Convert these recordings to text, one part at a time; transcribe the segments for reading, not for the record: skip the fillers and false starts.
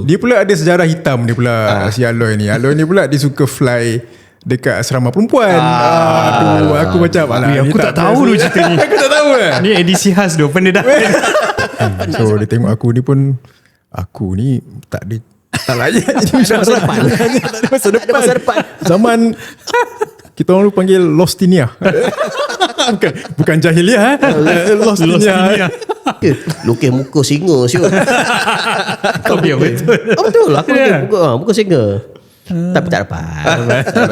Dia pula ada sejarah hitam dia pula. Si Aloy ni pula dia suka fly dekat asrama perempuan. Aduh, aku macam aku tak tahu tu cerita ni. Aku tak tahu Ni edisi khas tu, pendedahan. So dia tengok aku ni pun, aku ni tak ada, tak layak jadi masa depan. Tak ada masa depan. masa depan. Zaman kita orang dulu panggil Lostinia. bukan jahiliah. Lostinia. Lukis muka singa siul. Kau biar betul. Betul. Aku lukis muka singa. Tapi tak dapat.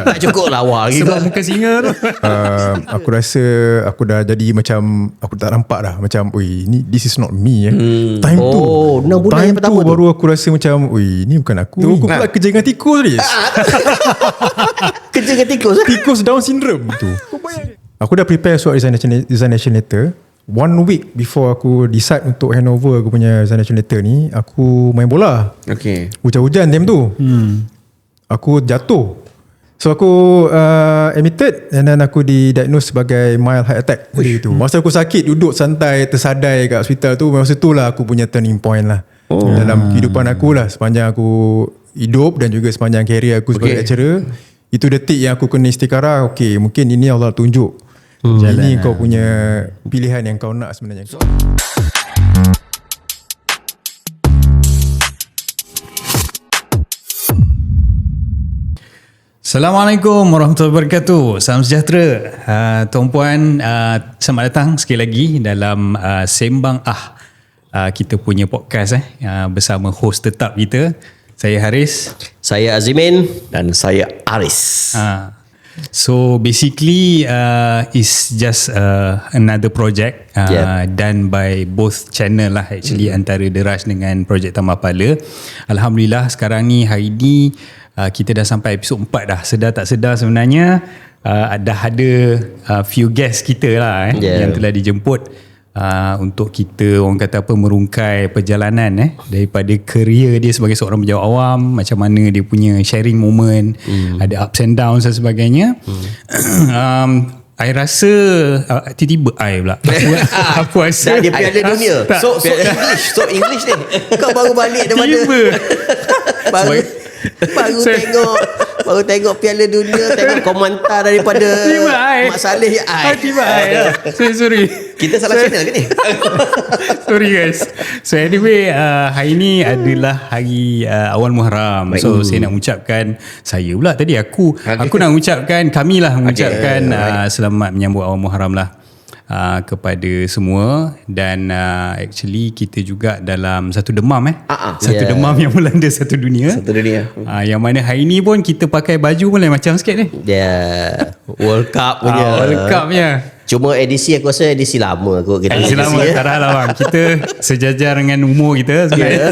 Tak cukup lawa lagi. Sebab muka singa tu. Aku rasa aku dah jadi macam, aku tak nampak dah macam, ni this is not me. Time tu 6 bulan time yang pertama tu baru aku rasa macam, ni bukan aku. Aku pula kerja dengan tikus ni. kerja dengan tikus. Tikus Down syndrome tu. Aku dah prepare surat resignation letter. 1 week before aku decide untuk handover aku punya resignation letter ni, aku main bola. Okay. Hujan-hujan time tu. Aku jatuh. So aku admitted, and then aku didiagnose sebagai mild heart attack. Tu. Masa aku sakit, duduk santai, tersadai kat hospital tu, masa tu lah aku punya turning point lah. Dalam kehidupan aku lah, sepanjang aku hidup dan juga sepanjang career aku sebagai lecturer. Itu detik yang aku kena istikharah. Okay, mungkin ini Allah tunjuk. Ini kau punya pilihan yang kau nak sebenarnya. Assalamualaikum warahmatullahi wabarakatuh. Salam sejahtera. Tuan puan, selamat datang sekali lagi dalam Sembang kita punya podcast bersama host tetap kita. Saya Haris. Saya Azimin. Dan saya Aris. So basically is just another project done by both channel lah actually, antara Deras dengan Projek Tambah Pala. Alhamdulillah sekarang ni hari ni kita dah sampai episod 4 dah. Sedar tak sedar sebenarnya dah ada few guest kita lah yang telah dijemput untuk kita, orang kata apa, merungkai perjalanan daripada kerjaya dia sebagai seorang penjawat awam, macam mana dia punya sharing moment, ada ups and downs dan sebagainya. I rasa tiba-tiba I pula aku rasa dia piala dunia. So English ni. Kau baru balik daripada baru tengok piala dunia, tengok komentar daripada Mak Saleh. Tiba sorry. Kita salah channel ke ni? Sorry guys. So anyway, hari ni adalah hari awal Muharram. So saya nak ucapkan, aku nak ucapkan, kami lah mengucapkan selamat menyambut awal Muharram lah kepada semua. Dan actually kita juga dalam satu demam demam yang melanda satu dunia. Yang mana hari ni pun kita pakai baju pun lain macam sikit ni. World Cup punya. World Cup punya. Cuma edisi aku rasa edisi lama kot. Edisi lama tak lah bang. Kita sejajar dengan umur kita sebenarnya.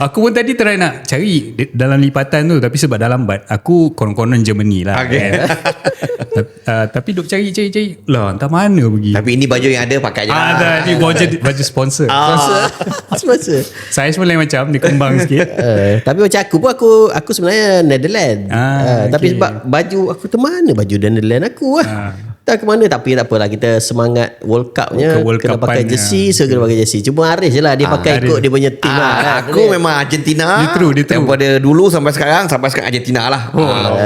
Aku pun tadi try nak cari dalam lipatan tu, tapi sebab dah lambat, aku konon-konon Germany lah. Tapi duk cari lah, entah mana pergi. Tapi ini baju yang ada pakai je lah. Ni baju sponsor. Sponsor. Saiz pun lain macam, dia kembang sikit. Tapi macam aku sebenarnya Netherlands. Tapi sebab baju aku tu mana baju Netherlands aku tak ke mana. Tapi tak apalah, kita semangat World Cup-nya, kena pakai jersey. So kena pakai jersey. Cuma Aris je lah, dia pakai ikut dia punya team lah. Aku memang Argentina. Dia true. Daripada dulu sampai sekarang Argentina lah.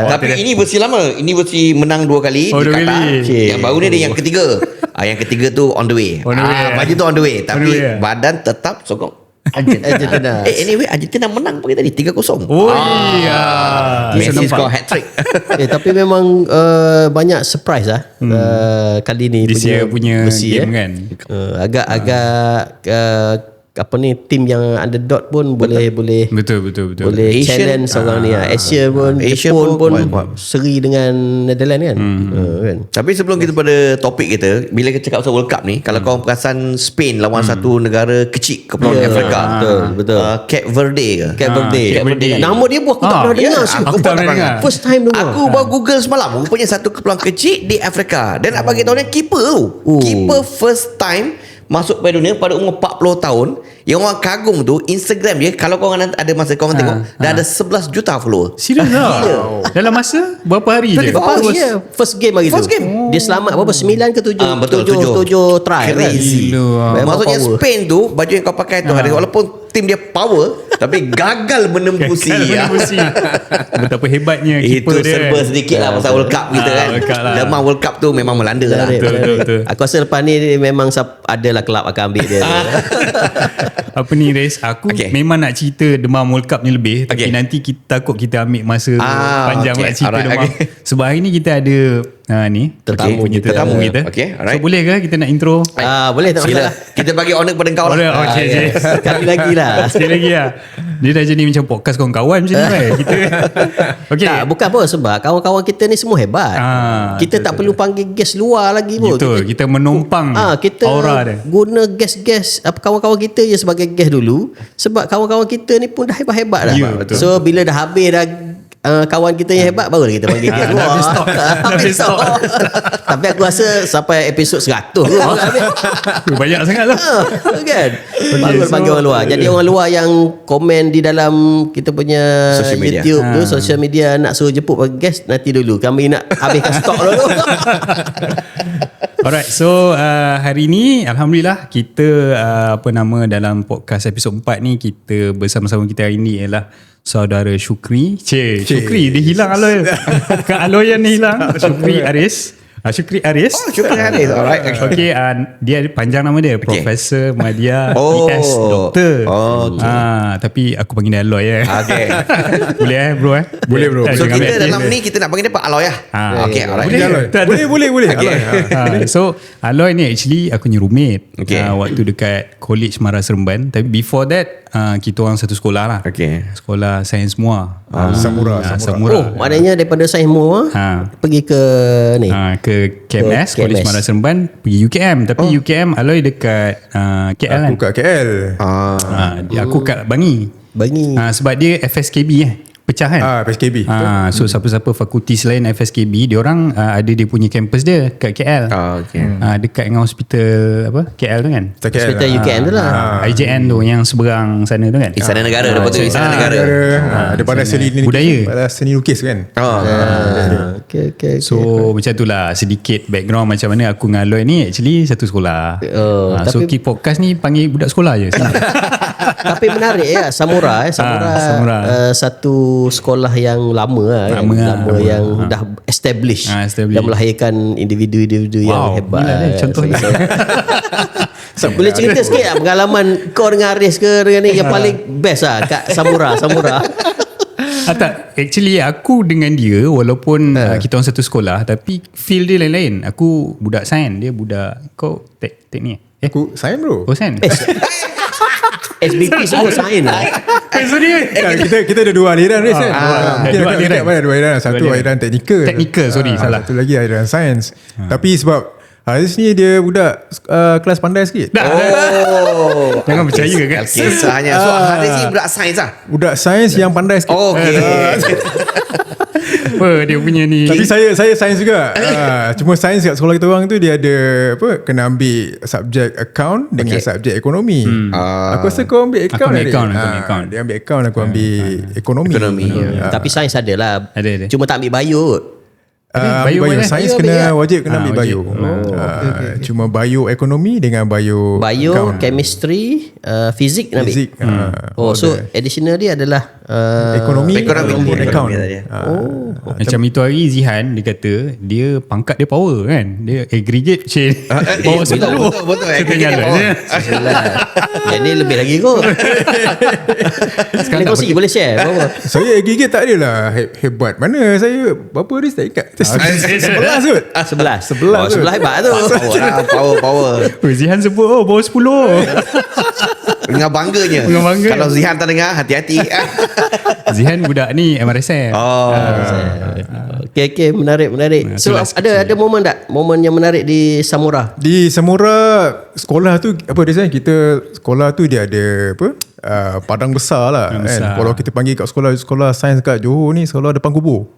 Tapi ini versi lama. Ini versi menang 2 kali di Qatar. Yang baru ni ada yang ketiga. Yang ketiga tu on the way. Baju tu on the way. Tapi badan tetap sokong Argentina. Anyway, Argentina menang pagi tadi 3-0. Messi score hat-trick. Tapi memang banyak surprise lah kali ni This year punya game kan. Agak apa ni, tim yang underdog pun boleh betul boleh Asian, challenge orang ni. Asia pun seri dengan Netherlands kan. Tapi sebelum kita pada topik kita, bila kita cakap pasal World Cup ni, kalau kau perasan Spain lawan satu negara kecil kepulauan Afrika, betul. Cape Verde ke? Cape Verde. Nama dia pun aku tak pernah dengar. Aku tak pernah dengar. First time dengar. Aku baru Google semalam. Rupanya satu kepulauan kecil di Afrika. Dan nak bagi tahu ni keeper tu. Keeper first time masuk Piala Dunia pada umur 40 tahun, Yang orang kagum tu Instagram dia, kalau korang ada masa korang tengok, dah ada 11 juta follower. Serius lah. Dalam masa berapa hari je? Berapa hari je? First game lagi tu. First game. Dia selamat berapa? 9 ke 7? Betul, 7 try. Crazy. Memang Maksudnya power. Spain tu, baju yang kau pakai tu hari, walaupun tim dia power tapi gagal menembusi. Betapa hebatnya Itu keeper dia. serba sedikit lah pasal World Cup kita kan. World Cup lah. Lemah World Cup tu memang melanda lah. Betul. Aku rasa lepas ni memang adalah kelab akan ambil dia. Apa ni Riz, aku memang nak cerita demam World Cup ni lebih, tapi nanti kita takut kita ambil masa panjang nak cerita demam. Sebab hari ni kita ada ni Tetamu kita. tetamu kita. So boleh ke kita nak intro? Boleh tak Sila. masalah. Kita bagi honor pada kau lah. Okay. Sekali lagi lah. Sekali lagi lah. Dia dah jadi macam podcast kawan-kawan macam ni kan. Kita Tak, bukan apa, sebab kawan-kawan kita ni semua hebat. Kita tak perlu panggil guest luar lagi pun. Betul, kita menumpang kita aura dia. guna guest-guest kawan-kawan kita je sebagai guest dulu. Sebab kawan-kawan kita ni pun dah hebat-hebat dah. Ya, betul. So bila dah habis dah kawan kita yang hebat, baru kita panggil guest luar. Habis stok. Tapi aku rasa sampai episod 100 tu Banyak sangat lah. kan. Baru panggil orang luar. Jadi orang luar yang komen di dalam kita punya Social media. YouTube tu, social media, nak suruh jemput guest, nanti dulu kami nak habiskan stok dulu. Alright, so hari ni Alhamdulillah kita dalam podcast episod 4 ni, kita bersama-sama kita hari ni ialah saudara Syukri. Syukri dia hilang Aloy. Bukan Aloy yang hilang. Syukri Aris. Syukri Aris. Syukri Aris. Alright. Okay, dia panjang nama dia Profesor Madya PS Doktor. Tapi aku panggil dia Aloy Okay. Boleh bro Boleh bro. So Jangan kita ambil dalam hati. ni kita nak panggil dia Pak Aloy lah. Okay, alright. Boleh. So Aloy ni actually aku punya roommate waktu dekat College Mara Seremban. Tapi before that kita orang satu sekolah lah. Sekolah sains semua. Samura. Maknanya daripada sains semua pergi ke ni. Ke KMS, College Mara Seremban, pergi UKM. Tapi UKM Aloy dekat KL Aku kan. kat KL. Aku kat Bangi. Sebab dia FSKB pecah kan. PSKB. So siapa-siapa fakulti selain FSKB, dia orang ada dia punya kampus dia kat KL. Dekat dengan hospital KL tu kan. Hospital UKM tu lah. IJN tu yang seberang sana tu kan. Istana Negara. Lepas tu Istana Negara. Ada pada seni budaya. Pada seni lukis kan. Okay. So macam tu lah sedikit background macam mana aku dengan Aloy ni actually satu sekolah. So tapi podcast ni panggil budak sekolah je. tapi menarik ya, Samura satu sekolah yang lama lah, lama yang dah established dan melahirkan individu-individu yang hebat. Contohnya boleh cerita sikit lah pengalaman kau dengan Aris ke dengan ni yang paling best lah kat Samura. Tak, actually aku dengan dia walaupun kita orang satu sekolah, tapi feel dia lain-lain. Aku budak sains, dia budak kau teknik. Aku sains bro. Oh sains. SBP semua sains lah. Kita ada dua aliran Riz kan. Dua aliran. Satu aliran teknikal. Sorry salah. Satu lagi aliran sains. Tapi sebab Haris ni dia budak kelas pandai sikit. Jangan percaya kan. Kisahnya. So Haris ni budak sains lah. Budak sains yang pandai sikit. Apa dia punya ni. Tapi saya sains juga. Cuma sains kat sekolah kita orang tu dia ada kena ambil subjek account dengan subjek ekonomi. Aku rasa kau ambil account. Dia ambil account, aku ambil ekonomi. Tapi sains ada lah. Ada. Cuma tak ambil bio. Bio sains kena wajib kena ambil bio. Cuma bio ekonomi dengan bio account. Chemistry, fizik nak ambil. Fizik. So additional dia adalah ekonomi account. Macam itu hari Zihan dia kata dia pangkat dia power kan. Dia aggregate chain power 10. Betul. Yang ni lebih lagi kot. Sekarang boleh share berapa? Saya aggregate tak adalah hebat. Mana saya berapa Riz tak ikat. 11 kot. 11 hebat tu. Power. Zihan sebut bawah 10. Dengan bangganya. Kalau Zihan tak dengar, hati-hati. Zihan budak ni MRSM. Okay, menarik. So ada momen tak? Momen yang menarik di Samura? Di Samura sekolah tu apa dia kita sekolah tu dia ada padang besar lah kan. Kalau kita panggil kat sekolah sains kat Johor ni, sekolah depan kubur.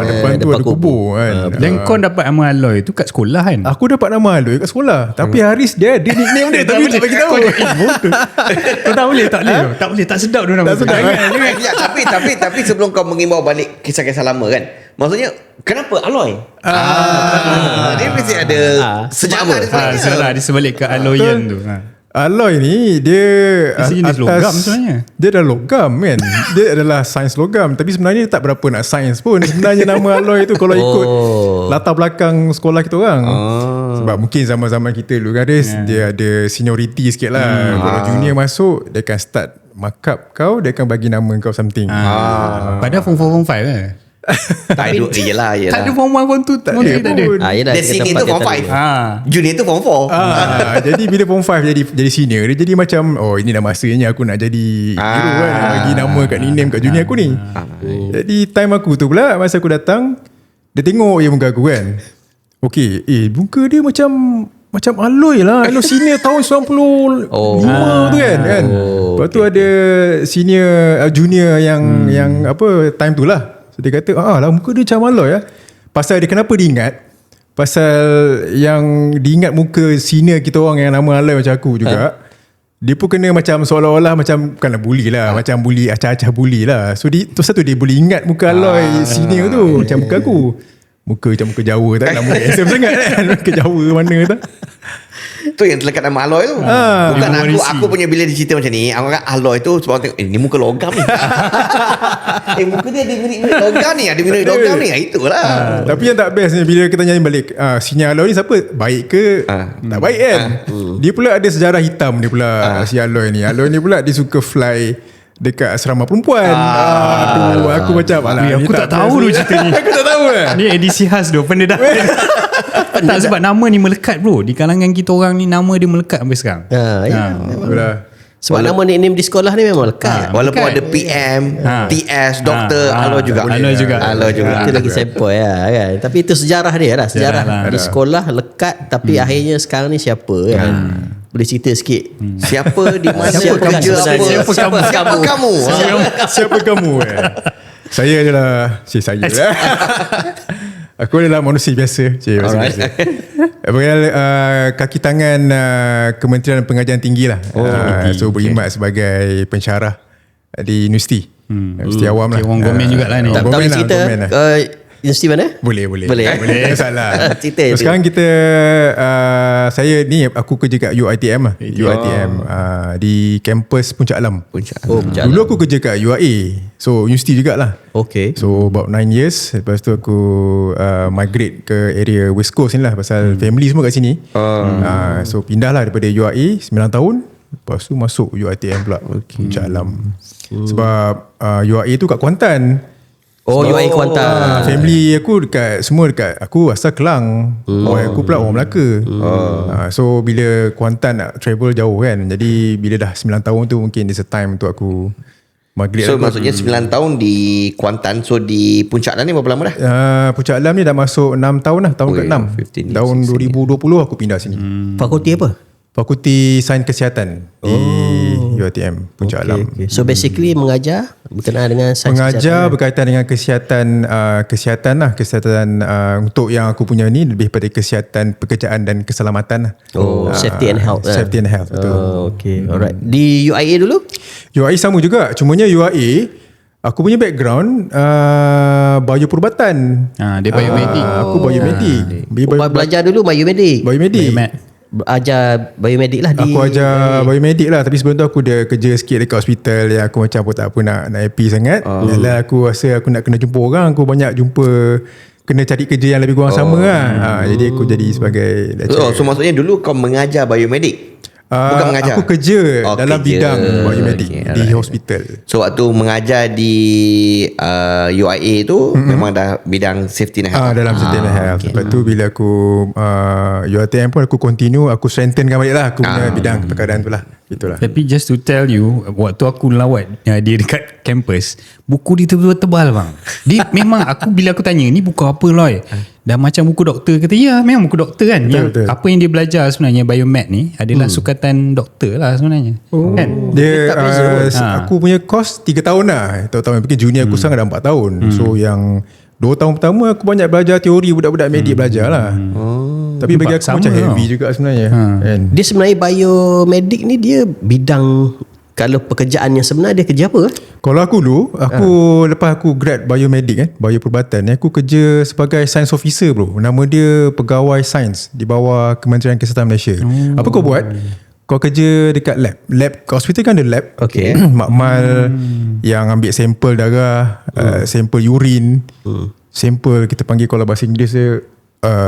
Depan tu ada kubur kan. Dan kau dapat nama Aloy tu kat sekolah kan? Aku dapat nama Aloy kat sekolah. Tapi Haris dia ada nickname dia, tapi tak bagi tahu. Kau tak boleh, tak sedap dia nama. Tak sedap kan. Ya, tapi sebelum kau mengimbau balik kisah-kisah lama kan, maksudnya kenapa Aloy? Dia mesti ada sejarah Dia sebalik ke Aloyan tu. Aloy ni dia jenis logam sebenarnya. Dia dah logam kan. Dia adalah sains logam. Tapi sebenarnya dia tak berapa nak sains pun. Sebenarnya nama Aloy tu kalau ikut latar belakang sekolah kita orang. Sebab mungkin zaman-zaman kita dulu kan dia ada seniority sikit lah. Kalau junior masuk, dia akan start markup kau, dia akan bagi nama kau something. Padahal form 4 form 5 kan? Tak ada form 1 form 2 tak ada. Dan senior tu form 5, junior tu form 4. Jadi bila form 5 jadi senior, dia jadi macam ini dah masanya aku nak jadi hero kan, bagi nama kat nickname kat junior aku ni. Jadi time aku tu pula, masa aku datang, dia tengok je muka aku kan. Okay, muka dia macam Aloy lah. Aloy senior tahun 95 tu kan. Lepas tu ada senior junior yang apa time tu lah. So dia kata lah muka dia macam Aloy lah. Pasal dia kenapa diingat? Pasal yang diingat muka senior kita orang yang nama Aloy macam aku juga. Dia pun kena macam seolah-olah macam, bukanlah bully lah, macam bully, acah-acah bully lah. So tu satu dia boleh ingat muka Aloy senior tu macam muka aku. Muka macam muka Jawa tak, nama handsome sangat kan. Muka Jawa mana tak. Tu yang terlekat nama Aloy tu. Bukan aku punya bila dia cerita macam ni, aku kan Aloy tu sebab tengok ni muka logam ni. Muka dia ada mirip-mirip logam ni, ada mirip logam ni. Itulah. Tapi yang tak best ni bila kita nyanyi balik, senior Aloy ni siapa? Baik ke? Tak baik kan? Dia pula ada sejarah hitam dia pula, si Aloy ni. Aloy ni pula dia suka fly dekat asrama perempuan. Aku macam aku tak tahu dulu cerita ni. Aku tak tahu ni edisi khas tu, pendedahan. Tak, sebab nama ni melekat bro. Di kalangan kita orang ni, nama dia melekat sampai sekarang. Sebab nama nickname di sekolah ni memang lekat. Walaupun ada PM, TS, doktor, Aloy juga. Itu lagi sampel kan. Tapi itu sejarah dia lah. Sejarah di sekolah lekat. Tapi akhirnya sekarang ni siapa kan. Boleh cerita sikit. Siapa di mana kerja apa? Siapa kamu? Siapa kamu? Saya adalah saya lah. Aku adalah manusia biasa. Biasa. Kaki tangan Kementerian Pengajian Tinggi lah. So berkhidmat sebagai pensyarah di universiti. Universiti awam lah. Orang Gomen jugalah ni. Tak boleh cerita universiti mana? Boleh. Salah. So, sekarang kita saya ni aku kerja kat UiTM lah. UiTM di kampus Puncak Alam. Dulu aku kerja kat UIA. So universiti jugalah. Okay. So about 9 years. Lepas tu aku migrate ke area West Coast ni lah, pasal family semua kat sini. So pindah lah daripada UIA 9 tahun. Lepas tu masuk UiTM pula, Puncak Alam. Sebab UIA tu kat Kuantan. UiA Kuantan. Family aku semua dekat. Aku asal Kelang. Aku pula orang Melaka. So bila Kuantan nak travel jauh kan, jadi bila dah 9 tahun tu, mungkin it's a time untuk aku migrate. So maksudnya 9 tahun di Kuantan. So di Puncak Alam ni berapa lama dah? Puncak Alam ni dah masuk 6 tahun lah. Tahun ke-6 tahun 2020 aku pindah sini. Fakulti apa? Fakulti Sains Kesihatan di UiTM Puncak Alam. So basically mengajar berkenaan dengan sains mengajar berkaitan dengan kesihatan lah, kesihatan untuk yang aku punya ni lebih pada kesihatan pekerjaan dan keselamatan lah. Safety and health. Safety and health, betul. Okay, alright. Di UIA dulu? UIA sama juga, cumanya UIA aku punya background bioperubatan. Dia biomedik. Aku biomedik. Belajar dulu biomedik. Ajar biomedik lah di. Aku ajar biomedik lah. Tapi sebelum tu aku dah kerja sikit dekat hospital yang aku macam tak apa nak happy sangat. Yalah, aku rasa aku nak kena jumpa orang. Aku banyak jumpa, kena cari kerja yang lebih kurang sama lah. Jadi aku jadi sebagai lecturer. So maksudnya dulu kau mengajar biomedik? Bukan mengajar? Aku kerja dalam bidang biomedik di hospital. So waktu mengajar di UIA tu memang dah bidang safety and health. Dalam safety and health. Lepas tu bila aku UiTM pun aku continue, aku strengthenkan balik lah aku punya bidang perkataan tu lah. Itulah. Tapi just to tell you, waktu aku lawat dia dekat kampus, buku dia tebal-tebal bang. Dia memang bila aku tanya, ni buku apa Loy? dah macam buku doktor kata. Ya, memang buku doktor kan. Betul. Apa yang dia belajar sebenarnya biomed ni adalah sukatan doktor lah sebenarnya. Kan? Dia aku punya course 3 tahun lah. Tahun mungkin junior aku sangat dah 4 tahun. So yang 2 tahun pertama aku banyak belajar teori, budak-budak medik belajar lah. Tapi bagi aku macam heavy juga sebenarnya. Kan? Dia sebenarnya biomedik ni dia bidang, kalau pekerjaan yang sebenar dia kerja apa? Kalau aku dulu, lepas aku grad biomedik bioperubatan, aku kerja sebagai science officer bro. Nama dia pegawai sains di bawah Kementerian Kesihatan Malaysia. Apa kau buat? Kau kerja dekat lab hospital kan ada lab. Okay. Makmal yang ambil sampel darah, sampel urine, sampel kita panggil kalau bahasa Inggeris dia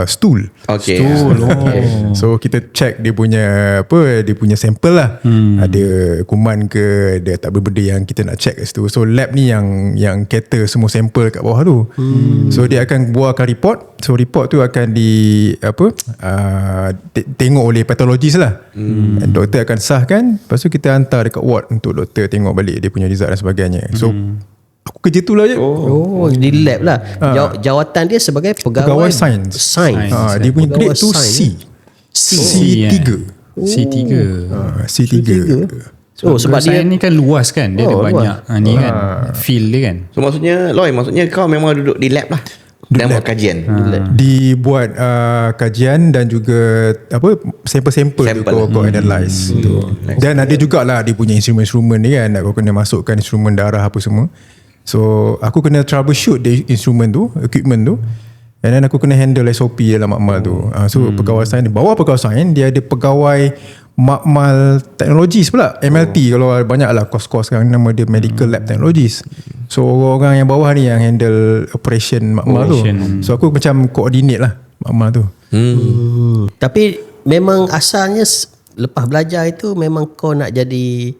stool. Okay. Stool. So kita check dia punya dia punya sampel lah. Ada kuman ke, ada tak benda yang kita nak check kat situ. So lab ni yang cater semua sampel kat bawah tu. So dia akan buatkan report. So report tu akan tengok oleh pathologist lah. And doktor akan sahkan, lepas tu kita hantar dekat ward untuk doktor tengok balik dia punya result dan sebagainya. So aku kerja tu lah je. Di lab lah. Jawatan dia sebagai pegawai sains. Dia punya Pegawai grade tu sains. C3. C3. So sebab dia ni kan luas kan. Dia ada banyak ni kan field dia kan. So maksudnya kau memang duduk di lab lah dan buat kajian. Dibuat kajian dan juga sampel tu kau analyse tu. Dan ada jugalah dia punya instrumen-instrumen ni kan, kau kena masukkan instrumen darah apa semua. So aku kena troubleshoot the instrumen tu, equipment tu, and then aku kena handle SOP dalam makmal tu. So pegawai sains, bawah pegawai sains dia ada pegawai makmal teknologis pula, MLT. Kalau banyak lah kos-kos sekarang nama dia medical lab technologies. So orang yang bawah ni yang handle operation makmal tu. So aku macam coordinate lah makmal tu. Tapi memang asalnya lepas belajar itu memang kau nak jadi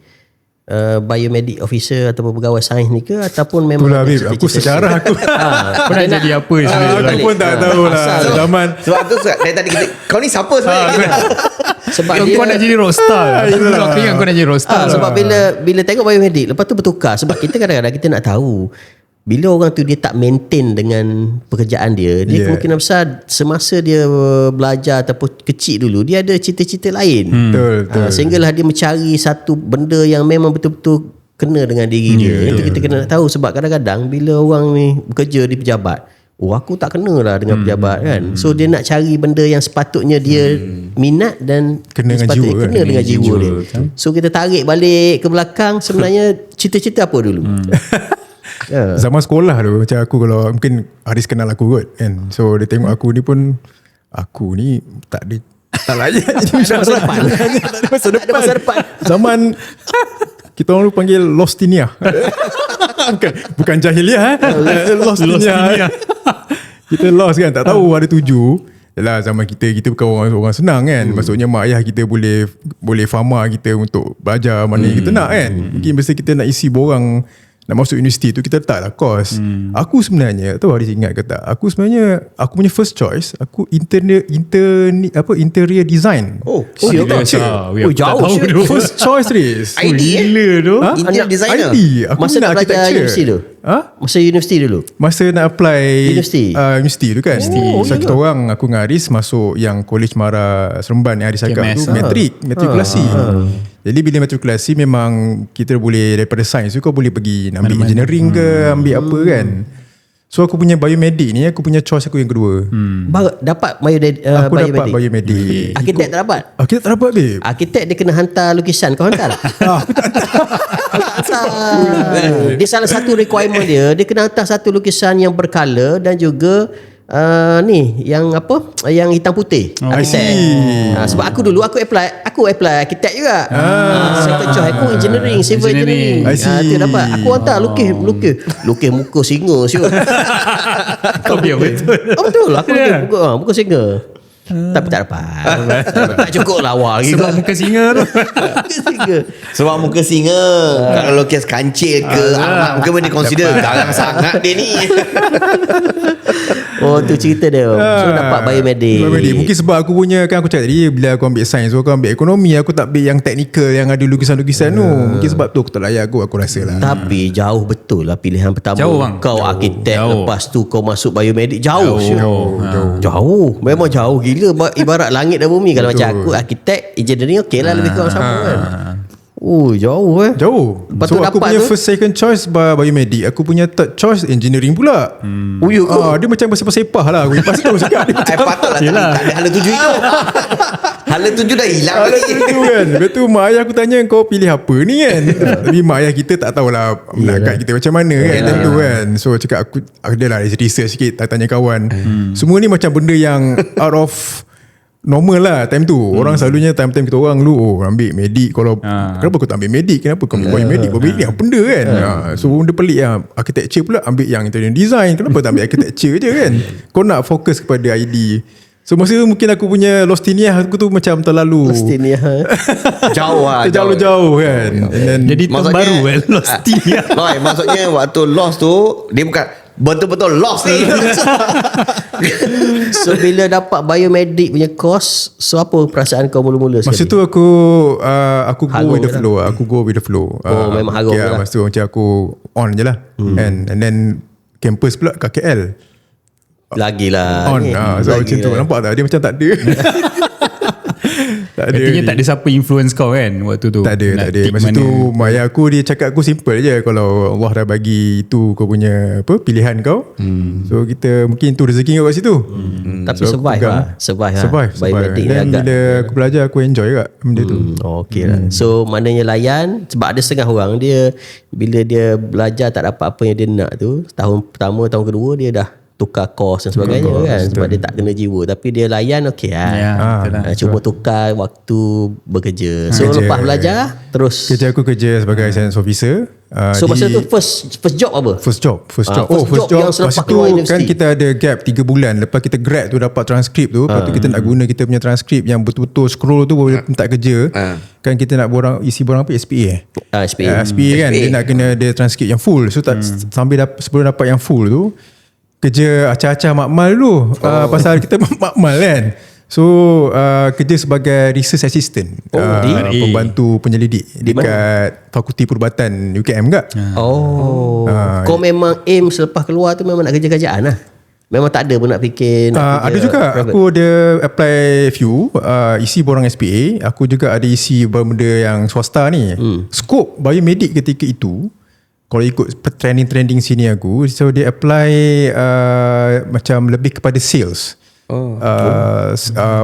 biomedik officer ataupun pegawai sains ni ke, ataupun memang itulah Habib, aku sejarah aku kau nak jadi apa sebenarnya? Aku pun tak tahu lah zaman. Sebab tu dari tadi kau ni siapa sebenarnya? Sebab kau nak jadi rockstar. Aku ingat kau nak jadi rockstar. Sebab bila tengok biomedik, lepas tu bertukar. Sebab kita kadang-kadang kita nak tahu bila orang tu dia tak maintain dengan pekerjaan dia, kemungkinan besar semasa dia belajar ataupun kecil dulu dia ada cita-cita lain. Betul. Sehinggalah dia mencari satu benda yang memang betul-betul kena dengan diri dia. Itu kita kena nak tahu. Sebab kadang-kadang bila orang ni bekerja di pejabat, aku tak kena lah dengan pejabat kan. So dia nak cari benda yang sepatutnya dia minat dan kena dengan jiwa, kena dengan jiwa dia. So kita tarik balik ke belakang, sebenarnya cita-cita apa dulu? Zaman sekolah tu, macam aku kalau mungkin Haris kenal aku kot kan. So dia tengok aku ni pun, aku ni tak ada tak layak jadi masa depan. Tak ada masa depan. Zaman kita orang dulu panggil Lostinia. bukan jahiliah Lostinia. Kita lost kan, tak tahu ada tuju. Yalah, zaman kita bukan orang senang kan. Maksudnya mak ayah kita boleh fama kita untuk belajar mana yang kita nak kan. Mungkin mesti kita nak isi borang nak masuk universiti tu, kita letaklah kos. Aku sebenarnya, tahu Haris ingat ke tak, aku sebenarnya aku punya first choice aku interior design. Jauh. First choice Haris. Gila tu. Interior designer. Aku Masa nak belajar universiti tu? Masa universiti dulu? Masa nak apply universiti tu kan. So kita orang, aku dengan Haris masuk yang College Mara Seremban yang Haris cakap tu, matrikulasi. Jadi bila matrikulasi memang kita boleh daripada sains tu kau boleh pergi ambil engineering ke, ambil apa kan. So aku punya biomedik ni, aku punya choice aku yang kedua. Dapat aku dapat biomedik. Arkitek tak dapat? Arkitek tak dapat babe. Arkitek dia kena hantar lukisan. Kau hantar tak? Aku tak hantar. Dia salah satu requirement dia kena hantar satu lukisan yang berkala dan juga yang hitam putih. Arkitek. Sebab aku dulu aku apply arkitek juga. Second choice aku civil engineering. Itu dapat. Aku hantar lukis muka singa siul. Kau biar betul. Betul. Aku lukis muka singa. Tapi tak dapat. Tak cukup lawa lagi. Sebab muka singa tu. Sebab muka singa. Kalau lukis kancil ke Ahmad, mungkin dia consider garang sangat dia ni. Oh, tu cerita dia. So dapat biomedik. Mungkin sebab aku punya, kan aku cakap tadi, bila aku ambil sains, aku ambil ekonomi, aku tak ambil yang teknikal yang ada lukisan-lukisan tu. Mungkin sebab tu aku tak layak aku rasa lah. Tapi jauh betul lah pilihan pertama. Jauh, bang. Kau arkitek, lepas tu kau masuk biomedik. Jauh. Memang jauh gila. Ibarat langit dan bumi. Kalau macam aku arkitek, engineering okey lah, lebih kurang sama kan. Jauh Jauh. Lepas So tu aku dapat punya tu, first second choice biomedik. Aku punya third choice engineering pula. Dia macam bersepah-sepah lah. Aku lepas tu cakap dia macam Patutlah tak ada hala tuju itu. Hala tuju dah hilang Alah lagi. tu kan. Lepas tu mak ayah aku tanya, kau pilih apa ni kan. Tapi mak ayah kita tak tahulah menangkap kita macam mana kan. Tentu kan. So cakap aku adalah research sikit, tanya kawan. Semua ni macam benda yang out of normal lah time tu. Orang selalunya time-time kita orang dulu ambil medik. Kalau kenapa kau tak ambil medik? Kenapa kau ambil medik? Medik ni apa benda kan? So benda pelik lah. Architecture pula ambil yang interior design. Kenapa tak ambil architecture je kan? Kau nak fokus kepada ID. So masa tu mungkin aku punya lostiniah aku tu macam terlalu Jauh lah. Terlalu-jauh kan. Jadi terbaru kan Lostiniah. Maksudnya waktu lost tu dia bukan betul-betul lost ni. So bila dapat biomedik punya course, so apa perasaan kau mula-mula sekali? Masa tu aku go with the flow. Aku go with the flow. Memang harung lah. Masa tu macam aku on je lah. And then campus pula kat KL. Lagilah On so macam tu. Nampak tak? Dia macam tak ada. Tak ada. Artinya tak ada siapa influence kau kan waktu tu. Tak ada. Masa tu mak ayah aku dia cakap aku simple je. Kalau Allah dah bagi itu kau punya pilihan kau. So kita mungkin tu rezeki kau kat situ. Tapi So, survive. Biomedik dan bila aku belajar aku enjoy kat benda tu. Okay lah. So maknanya layan. Sebab ada setengah orang dia, bila dia belajar tak dapat apa yang dia nak tu, tahun pertama, tahun kedua dia dah tukar course dan sebagainya kan. Sebab dia tak kena jiwa. Tapi dia layan okey lah. Cuma tukar waktu bekerja. So lepas belajar terus Kerja aku kerja sebagai science officer. So masa tu first job apa? First job. First job yang selepas Masa tu keluar kan universiti. kita ada gap 3 bulan. Lepas kita grad tu dapat transkrip tu. Lepas tu kita nak guna kita punya transkrip yang betul-betul scroll tu boleh minta kerja. Kan kita nak isi borang apa? SPA SPA kan. Dia nak kena dia transkrip yang full. So sebelum dapat yang full tu, kerja acah-acah makmal dulu. Pasal kita makmal kan. So kerja sebagai research assistant, pembantu penyelidik dekat Fakulti Perubatan UKM tak? Kau memang aim selepas keluar tu memang nak kerja-kerjaan lah? Memang tak ada pun nak fikir ada juga private. Aku ada apply few, isi borang SPA. Aku juga ada isi benda yang swasta ni. Skop biomedik ketika itu, kalau ikut trending sini aku, so dia apply macam lebih kepada sales.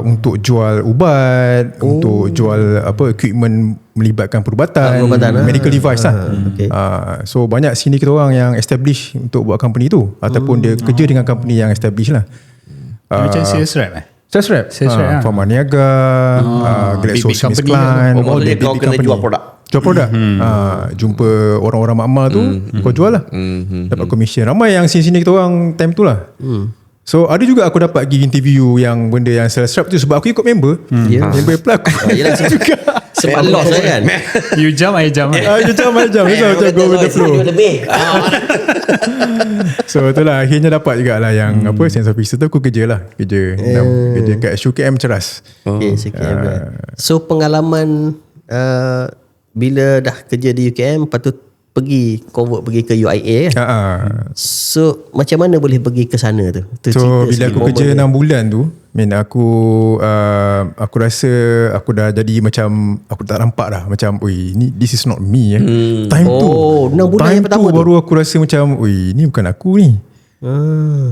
Untuk jual ubat, untuk jual equipment melibatkan perubatan, medical device lah. So banyak sini kita orang yang establish untuk buat company tu, ataupun dia kerja dengan company yang establish lah. Macam sales rep Sales rep Pharma Niaga, GlaxoSmithKline, kau kena jual produk. Jumpa orang-orang makmal tu, kau jual lah, dapat commission. Ramai yang sini-sini kita orang time tu lah. So ada juga aku dapat pergi interview yang benda yang sales rep tu, sebab aku ikut member. Member apply aku juga. Sebab loss lah kan. You jump, I jump. You jump. Macam go with the flow. So itulah akhirnya dapat jugalah yang science officer tu. Aku kerja kat SUKM Ceras. So pengalaman bila dah kerja di UKM, lepas tu convert pergi ke UIA kan? So macam mana boleh pergi ke sana tu? So bila aku kerja 6 bulan tu, aku rasa aku dah jadi macam, aku tak nampak dah macam, this is not me time tu 6 bulan time yang pertama tu baru aku rasa macam, ni bukan aku ni.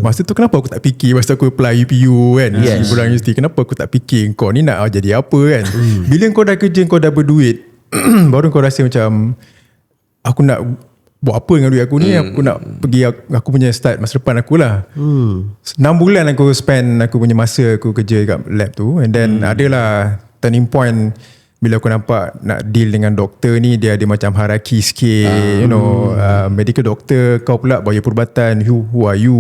Masa tu kenapa aku tak fikir, masa aku apply UPU kan, Borang Universiti, kenapa aku tak fikir kau ni nak jadi apa kan? Bila kau dah kerja, kau dah berduit, baru kau rasa macam, aku nak buat apa dengan duit aku ni. Aku nak pergi, aku punya start masa depan aku lah. 6 bulan aku spend aku punya masa aku kerja kat lab tu. And then adalah turning point bila aku nampak nak deal dengan doktor ni, dia ada macam hierarchy sikit, medical doctor, kau pula bagi perubatan, who are you,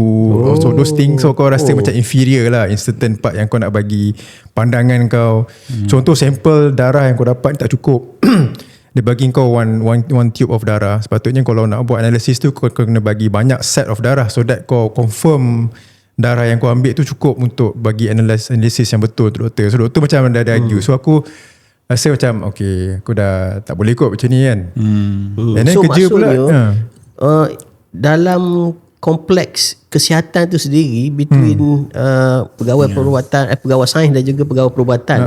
so those things, so kau rasa macam inferior lah in certain part yang kau nak bagi pandangan kau. Contoh sampel darah yang kau dapat tak cukup. Dia bagi kau one tube of darah, sepatutnya kalau nak buat analisis tu kau kena bagi banyak set of darah so that kau confirm darah yang kau ambil tu cukup untuk bagi analisis yang betul untuk doktor. So doktor macam dah argue. So aku rasa macam okay, aku dah tak boleh kot macam ni kan. And then So kerja pula dalam kompleks kesihatan tu sendiri between pegawai perubatan, pegawai sains dan juga pegawai perubatan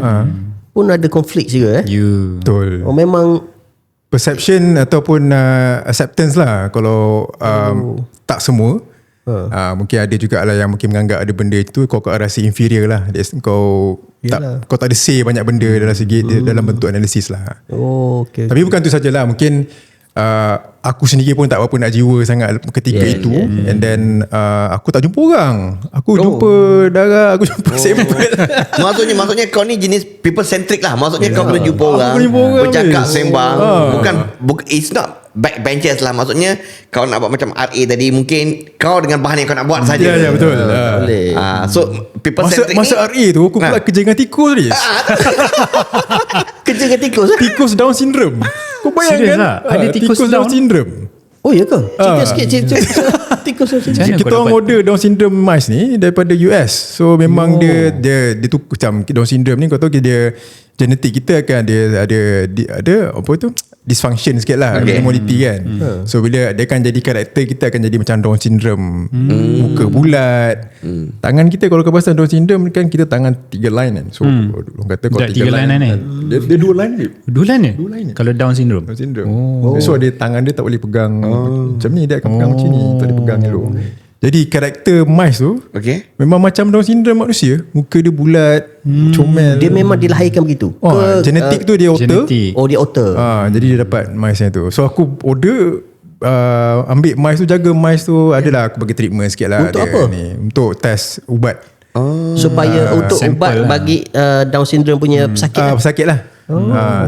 pun ada konflik juga betul. Memang Perception ataupun acceptance lah. Kalau tak semua, mungkin ada juga lah yang mungkin menganggap ada benda itu kau rasa inferior lah. Kau tak ada say banyak benda dalam segi dalam bentuk analisis lah. Okay. Tapi bukan tu sajalah, mungkin aku sendiri pun tak berapa nak jiwa sangat ketika itu. And then aku tak jumpa orang. Aku jumpa darah, aku jumpa sampel. Maksudnya kau ni jenis people centric lah. Maksudnya kau boleh jumpa orang, bercakap, sembang. Bukan it's not backbenchers lah. Maksudnya kau nak buat macam RA tadi, mungkin kau dengan bahan yang kau nak buat saja. Ya betul. So people centric masa RA tu aku pula kerja dengan tikus ni. Kerja dengan tikus Tikus Down syndrome. Kau bayangkan ada tikus Down syndrome. Oh ya ke? Cerita sikit tikus Down syndrome. Kita orang order Down syndrome mice ni daripada US. So memang dia tu macam Down syndrome ni, kau tahu dia genetik kita akan ada apa tu, dysfunction sikit lah, abnormality kan. So bila dia akan jadi karakter kita akan jadi macam Down syndrome, muka bulat. Tangan kita kalau kau pasal Down syndrome kan, kita tangan 3 line kan. So orang kata kalau 3 line kan, dia 2 line ni. 2 line ni? Kalau Down syndrome. So dia tangan dia tak boleh pegang macam ni, dia akan pegang macam ni, tak boleh pegang elok. Jadi karakter mice tu memang macam Down syndrome manusia. Muka dia bulat, comel. Dia memang dilahirkan begitu genetik tu dia otter. Dia otter. Jadi dia dapat mice yang tu. So aku order ambil mice tu, jaga mice tu. Adalah aku bagi treatment sikit lah. Untuk apa? Untuk test ubat. Supaya untuk ubat lah bagi Down syndrome punya pesakit pesakit lah.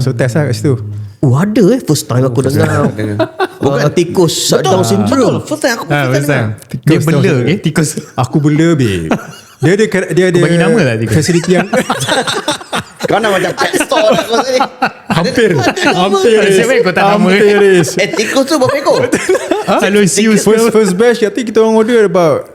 So test lah kat situ. Ada first time aku dengar. Bukan tikus Down syndrome. First time aku dengar. Dia bela tikus. Aku bela babe. Dia ada bagi nama lah tikus. Facility yang Kau nak macam pet store lah kau ni. hampir Kau tak nama. Tikus tu berapa ekor? Hello see first batch, I think kita orang order about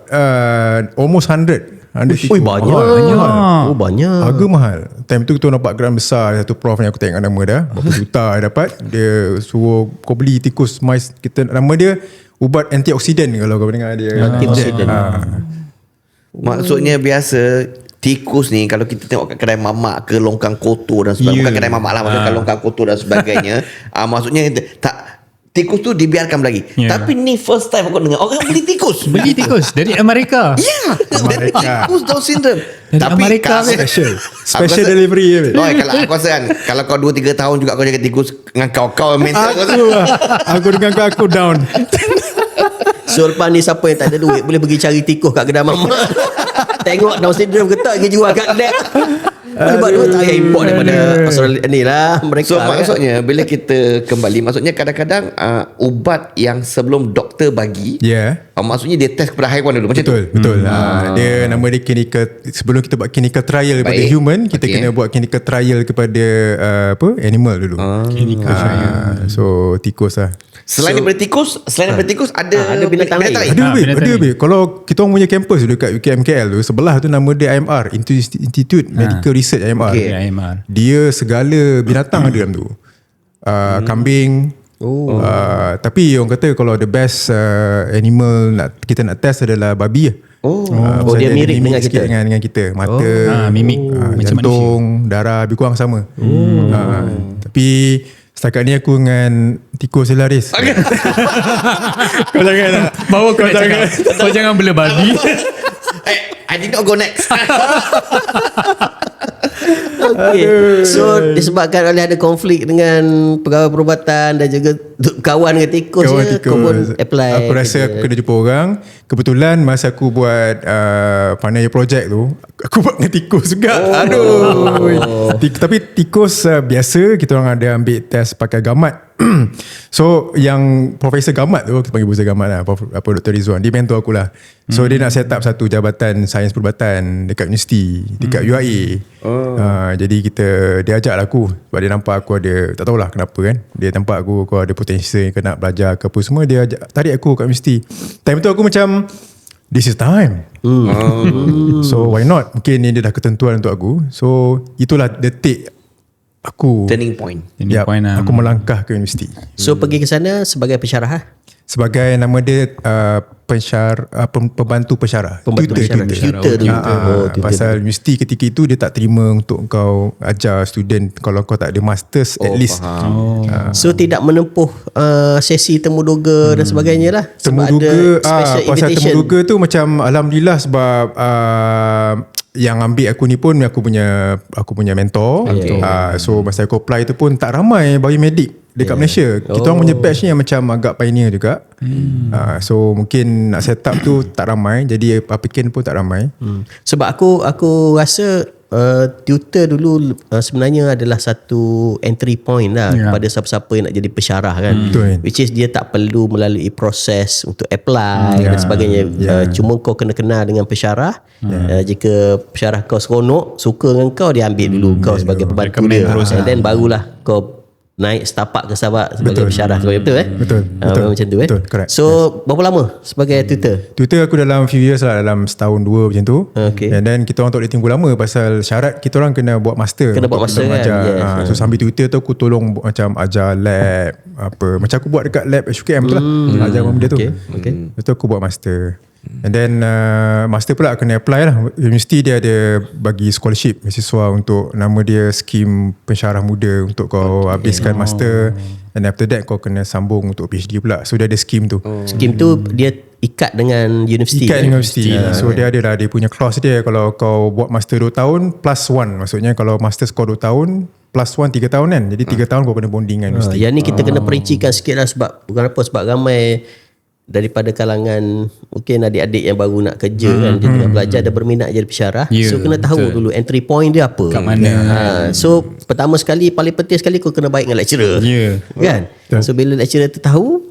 almost 100. Banyak. Banyak. Harga mahal. Time tu kita nampak geran besar. Satu prof yang aku tengok nama dah, berapa juta dia dapat. Dia suruh kau beli tikus mice. Nama dia ubat antioksidan kalau kau dengar dia. Antioksidan. Maksudnya biasa tikus ni kalau kita tengok kat kedai mamak ke longkang kotor dan sebagainya. Bukan kedai mamak lah, maksudnya longkang kotor dan sebagainya. Maksudnya tak, tikus tu dibiarkan lagi. Tapi ni first time aku dengar orang beli tikus. Beli tikus dari Amerika. Dari tikus Down syndrome. Dari Tapi Amerika, special delivery. Kalau aku rasa kan, kalau kau 2-3 tahun juga kau jaga tikus dengan kau mental Aku dengan aku down. So lepas ni siapa yang tak ada duit boleh pergi cari tikus kat kedai mamak. Tengok Down syndrome ke tak, pergi jual kat kedai. Sebab dia tak payah import daripada Australia ni lah mereka. So maksudnya bila kita kembali, maksudnya kadang-kadang ubat yang sebelum doktor bagi, maksudnya dia test kepada haiwan dulu. Macam betul, tu. Betul. Dia nama dia clinical. Sebelum kita buat clinical trial kepada human, kita kena buat clinical trial kepada animal dulu. Clinical trial. So tikus lah. Selain daripada tikus, ada binatang lain. Ada. Kalau kita orang punya kampus dekat UKMKL tu, sebelah tu nama dia IMR, Institute Medical Research IMR. IMR. Dia segala binatang ada dalam tu. Kambing. Tapi orang kata kalau the best animal kita nak test adalah babi lah. Dia mirip dengan kita. Dengan kita. Mata, mimik jantung, darah, lebih kurang sama. Tapi setakat ni aku dengan tikus Selaris. Kau jangan lah. Bawa kau jangan bela babi. I did not go next. Okay. So disebabkan oleh ada konflik dengan pegawai perubatan dan juga kawan dengan tikus, kau pun apply. Aku rasa aku kena jumpa orang. Kebetulan masa aku buat final year project tu, aku buat dengan tikus juga. Tapi tikus biasa kita orang ada ambil test pakai gamat. So yang Profesor Gamat tu, kita panggil Profesor Gamat lah, Dr. Rizwan, dia mentor aku lah. So dia nak set up satu jabatan sains perubatan dekat universiti, dekat UIA. Jadi dia ajak lah aku, sebab dia nampak aku ada, tak tahulah kenapa kan, dia nampak aku ada potensi yang nak belajar ke apa semua, dia tarik aku kat universiti. Time tu aku macam, this is time. So why not? Mungkin ni dia dah ketentuan untuk aku. So itulah detik aku turning point. Aku melangkah ke universiti. So pergi ke sana sebagai pensyarah. Sebagai nama dia pembantu pensyarah. Tutor. Pasal universiti ketika itu dia tak terima untuk kau ajar student kalau kau tak ada masters at least. So tidak menempuh sesi temuduga dan sebagainya lah. Temuduga, pasal temuduga tu macam alhamdulillah sebab yang ambil aku ni pun aku punya mentor. So masa aku apply tu pun tak ramai biomedik dekat Malaysia. Kita orang punya batch ni yang macam agak pioneer juga. So mungkin nak set up tu tak ramai, jadi applicant pun tak ramai. Sebab aku rasa tutor dulu sebenarnya adalah satu entry point lah kepada siapa-siapa yang nak jadi pensyarah kan. Which is dia tak perlu melalui proses untuk apply dan sebagainya. Cuma kau kena kenal dengan pensyarah. Jika pensyarah kau seronok, suka dengan kau, dia ambil dulu kau sebagai pembantu dia. And then barulah kau naik setapak ke Sabak sebagai pensyarah. Betul. Macam tu correct. So berapa lama sebagai tutor? Tutor aku dalam few years lah, dalam setahun dua macam tu. And then kita orang tak boleh tunggu lama pasal syarat kita orang kena buat master. Kena buat master kan. So sambil tutor tu aku tolong macam ajar lab apa. Macam aku buat dekat lab HUKM tu lah. Ajar benda tu. Lepas tu aku buat master. And then master pula kena apply lah. Universiti dia ada bagi scholarship beasiswa untuk, nama dia skim pensyarah muda, untuk kau habiskan master. And after that kau kena sambung untuk PhD pula. So dia ada skim tu. Skim tu dia ikat dengan universiti. Ikat dengan universiti. So dia ada lah, dia punya clause dia. Kalau kau buat master 2 tahun plus 1. Maksudnya kalau master score 2 tahun plus 1 3 tahun kan. Jadi 3 tahun kau kena bonding dengan universiti. Yang ni kita kena perincikan sikit lah, sebab bukan apa, sebab ramai daripada kalangan mungkin adik-adik yang baru nak kerja kan, dia tengah belajar, dia berminat jadi pensyarah. So kena tahu dulu entry point dia apa, kat mana. So pertama sekali, paling penting sekali kau kena baik dengan lecturer. Kan. So bila lecturer tu tahu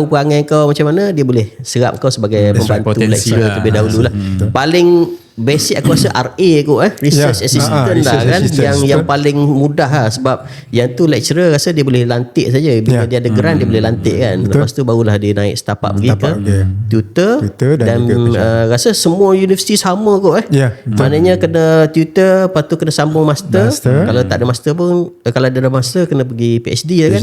perangai kau macam mana, dia boleh serap kau sebagai pembantu lecturer terlebih dahulu lah. Paling basic aku rasa RA kot, research assistant lah kan, yang paling mudah lah, sebab yang tu lecturer rasa dia boleh lantik saja bila dia ada grant, dia boleh lantik kan. Lepas tu barulah dia naik setapak pergi ke tutor dan rasa semua universiti sama kot maknanya kena tutor, lepas tu kena sambung master. Kalau tak ada master pun, kalau ada master kena pergi PhD lah kan.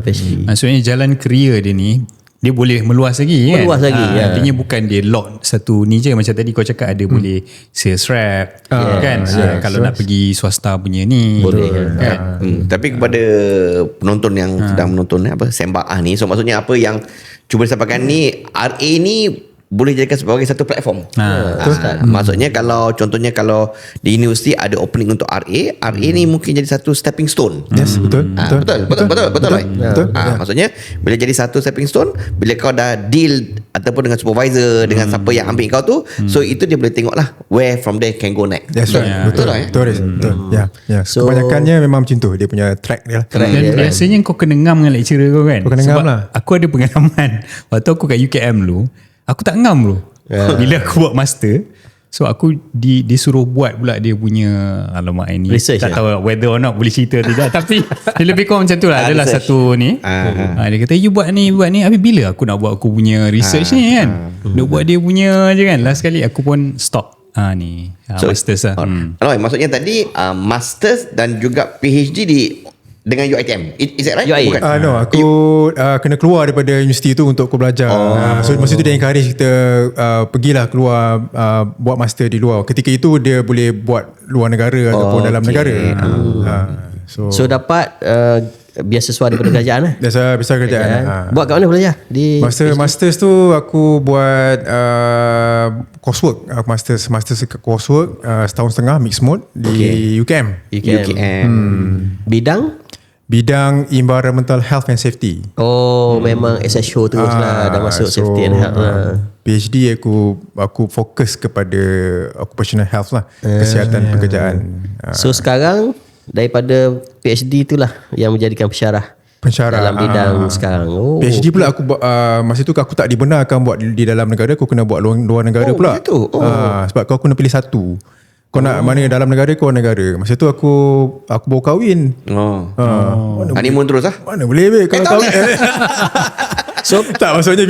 PhD. Maksudnya jalan career dia ni dia boleh meluas lagi kan. Artinya bukan dia lock satu ni je. Macam tadi kau cakap ada boleh sales rep kan. Kalau nak pergi swasta punya ni boleh kan. Tapi kepada penonton yang sedang menonton Sembah ni, so maksudnya apa yang cuba disampaikan ni, RA ni boleh jadikan sebagai satu platform. Maksudnya kalau contohnya kalau di universiti ada opening untuk RA ni mungkin jadi satu stepping stone. Yes, betul. Maksudnya bila jadi satu stepping stone, bila kau dah deal ataupun dengan supervisor, dengan siapa yang ambil kau tu, so itu dia boleh tengok lah where from there can go next. That's right. Betul. So, kebanyakannya memang macam tu, dia punya track dia lah. Dan biasanya kau kena ngam dengan lecturer kau kan. Kau kena ngam lah. Aku ada pengalaman waktu aku kat UKM dulu, aku tak ngam bro. Bila aku buat master, so aku disuruh buat pula dia punya, alamak ini research tak tahu whether or not boleh cerita tidak, tapi dia lebih kurang macam tu lah. Adalah satu ni dia kata you buat ni. Habis bila aku nak buat aku punya research ni kan, nak buat dia punya je kan. Last kali aku pun stop masters lah. Maksudnya tadi masters dan juga PhD dengan UiTM. Is that right? Bukan. No, aku kena keluar daripada universiti tu untuk aku belajar. So masa tu dia encourage kita pergilah keluar buat master di luar. Ketika itu dia boleh buat luar negara ataupun dalam negara. So dapat beasiswa daripada kerajaan lah. Biasa kerajaan. Buat kat mana belajar? Di Masters tu aku buat coursework, masters coursework setahun setengah mixed mode di UKM. Bidang environmental health and safety. Memang SHO terus lah, dah masuk safety and health lah. PhD aku fokus kepada occupational health lah, kesihatan pekerjaan. So sekarang daripada PhD itulah yang menjadikan pensyarah dalam bidang sekarang. PhD pula aku masa tu aku tak dibenarkan buat di dalam negara, aku kena buat luar negara pula. Sebab kau kena pilih satu. Kau nak mana dalam negara, kau negara. Masa tu aku baru kahwin. Honeymoon terus lah. Mana boleh kalau kahwin. So tak, maksudnya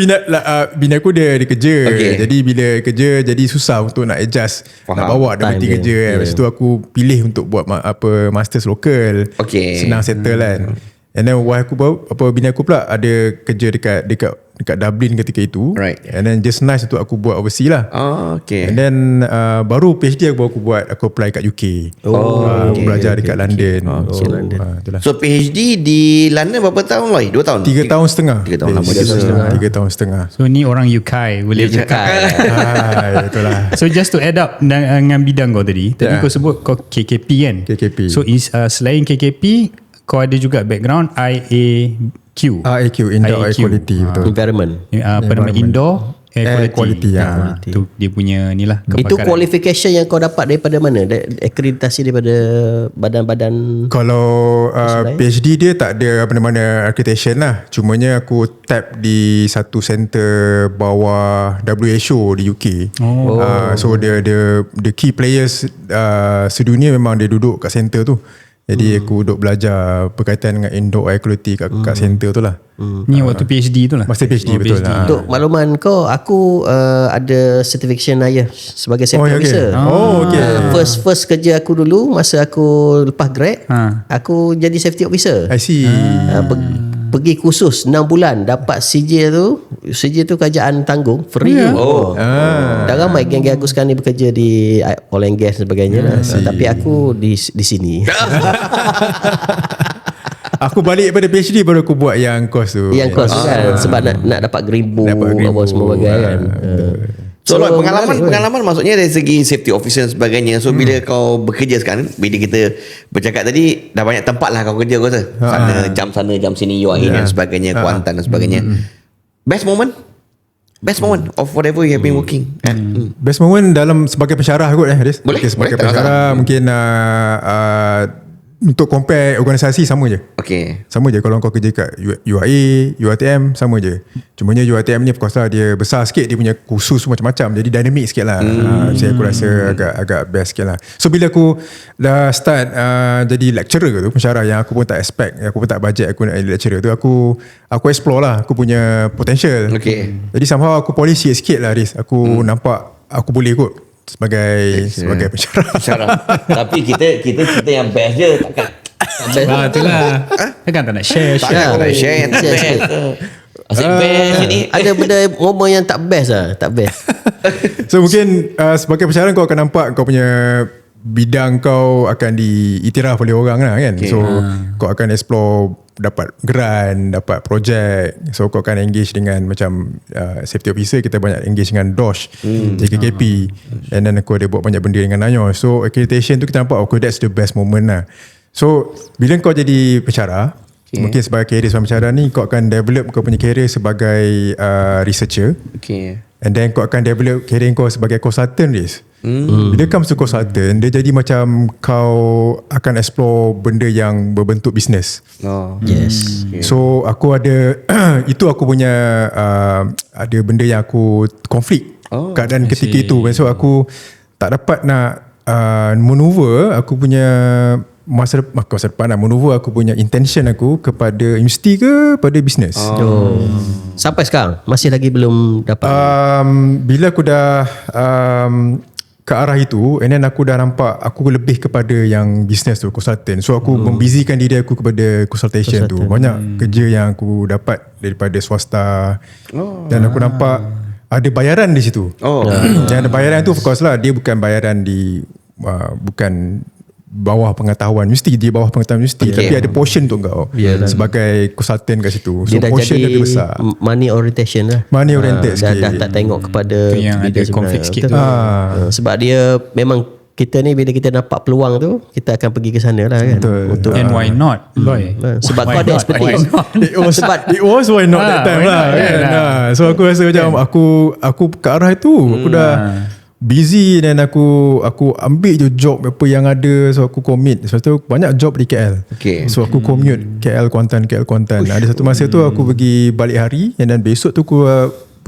bina aku dia kerja. Jadi bila kerja jadi susah untuk nak adjust. Nak bawa dia berhenti kerja kan. Masa tu aku pilih untuk buat masters lokal. Senang settle kan. And then wife aku bini aku pula ada kerja dekat Dublin ketika itu. And then just nice untuk aku buat overseas lah. And then baru PhD aku apply kat UK. Aku belajar dekat London. So PhD di London berapa tahun Loy? 2 tahun? 3 tahun setengah. 3 tahun lama. 3 tahun setengah. So ni orang UK boleh cakap. Itulah. So just to add up dengan bidang kau tadi kau sebut kau KKP kan? KKP. So selain KKP kau ada juga background IAQ, Indoor Air Quality, betul. Environment. Indoor Air Quality. Tu dia punya ni lah. Itu qualification yang kau dapat daripada mana? Akreditasi daripada badan-badan. Kalau PhD dia tak ada mana-mana accreditation lah. Cumanya aku tap di satu center bawah WHO di UK. So the key players sedunia memang dia duduk kat center tu. Jadi aku duduk belajar berkaitan dengan indoor air quality kat center tu lah. Ni waktu PhD tu lah. Masa PhD betul lah. Untuk makluman kau, aku ada certification IELTS sebagai safety officer. First kerja aku dulu masa aku lepas grad, aku jadi safety officer. I see. Pergi kursus 6 bulan, dapat CJ tu kerajaan tanggung free. Dah ramai geng-geng aku sekarang ni bekerja di oil and gas dan sebagainya lah. Tapi aku di sini. Aku balik pada PhD baru aku buat yang course tu. Yang course kan, sebab nak dapat green book apa semua bagai kan. So pengalaman maksudnya dari segi safety officer dan sebagainya. So bila kau bekerja sekarang, bila kita bercakap tadi, dah banyak tempat lah kau kerja, kau rasa sana jam sini UAE dan sebagainya, Kuantan dan sebagainya. Best moment of whatever you have been working at. Best moment dalam sebagai pensyarah kot Haris. Boleh, sebagai pensyarah mungkin untuk compare organisasi sama je. Sama je kalau kau kerja kat UAE, UiTM sama je. Cumanya UiTM ni of course lah dia besar sikit, dia punya kursus macam-macam, jadi dynamic sikit lah. Saya aku rasa agak best sikit lah. So bila aku dah start jadi lecturer tu, pensyarah yang aku pun tak expect, aku pun tak budget aku nak jadi lecturer tu, aku explore lah aku punya potential. Jadi somehow aku polish sikit lah Haris. Aku nampak aku boleh kot sebagai pensyarah. Tapi kita yang best je, takkan itulah. Takkan tak nak share. Asyik best ni. Ada benda momen yang tak best lah. Tak best. So mungkin sebagai pensyarah kau akan nampak kau punya bidang kau akan diiktiraf oleh orang lah kan. So kau akan explore, dapat grant, dapat projek. So kau akan engage dengan macam safety officer, kita banyak engage dengan DOSH, JKKP, and then aku ada buat banyak benda dengan NIOSH. So accreditation tu kita nampak that's the best moment lah. So bila kau jadi pensyarah, mungkin sebagai career sebagai pensyarah ni, kau akan develop kau punya career sebagai researcher. And then kau akan develop career kau sebagai consultant. Bila comes to consultant, dia jadi macam kau akan explore benda yang berbentuk bisnes. So aku ada itu aku punya ada benda yang aku konflik keadaan ketika itu. So aku tak dapat nak maneuver aku punya masa depan lah, maneuver aku punya intention aku kepada universiti ke pada bisnes. Sampai sekarang masih lagi belum dapat. Bila aku dah ke arah itu, and then aku dah nampak aku lebih kepada yang bisnes tu, consultant. So aku membusykan diri aku kepada consultation tu. Banyak kerja yang aku dapat daripada swasta, dan aku nampak ada bayaran di situ. Yang ada bayaran tu of course lah, dia bukan bayaran di bukan bawah pengetahuan universiti, di bawah pengetahuan universiti, tapi ada portion untuk kau sebagai consultant kat situ. So Dia dah portion jadi dia besar. money orientation lah. Money oriented dah sikit. tak tengok kepada Yang ada bidang konflik sebenar. sikit Betul. tu. Sebab dia memang kita ni bila kita nampak peluang tu, kita akan pergi ke sana lah kan. Betul. Untuk And why not, Loy? sebab Why kau ada not? expertise. It was why not that time why lah not, kan? yeah. So aku rasa macam aku ke arah itu. Aku dah busy dan aku ambil je job apa yang ada. So aku commit. Sebab tu banyak job di KL. Okay. So aku commute KL Kuantan. Ada satu masa tu aku pergi balik hari, and then besok tu aku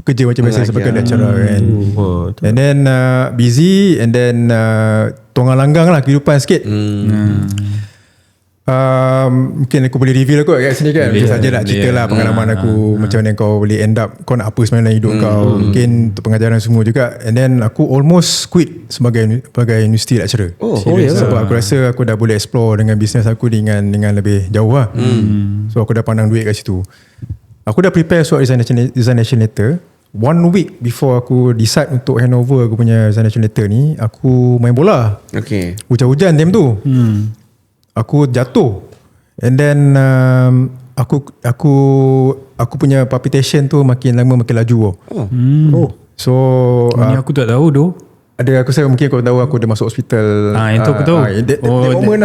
kerja macam biasa sebagai lecturer kan. And then busy, and then tonggang langgang lah kehidupan sikit. Mungkin aku boleh reveal kot kat sini kan. Mungkin saja nak cerita lah pengalaman aku, macam mana kau boleh end up, kau nak apa sebenarnya hidup kau. Mungkin untuk pengajaran semua juga. And then aku almost quit sebagai university lecturer. Sebab aku rasa aku dah boleh explore dengan bisnes aku dengan lebih jauh lah. So aku dah pandang duit kat situ. Aku dah prepare surat resignation letter. 1 week before aku decide untuk handover aku punya resignation letter ni, aku main bola. Okay. Hujan-hujan time tu. Aku jatuh. And then aku punya palpitation tu makin lama makin laju. So Ni aku tak tahu tu. ada, aku rasa mungkin kau tahu aku dah masuk hospital. Itu aku tahu. That moment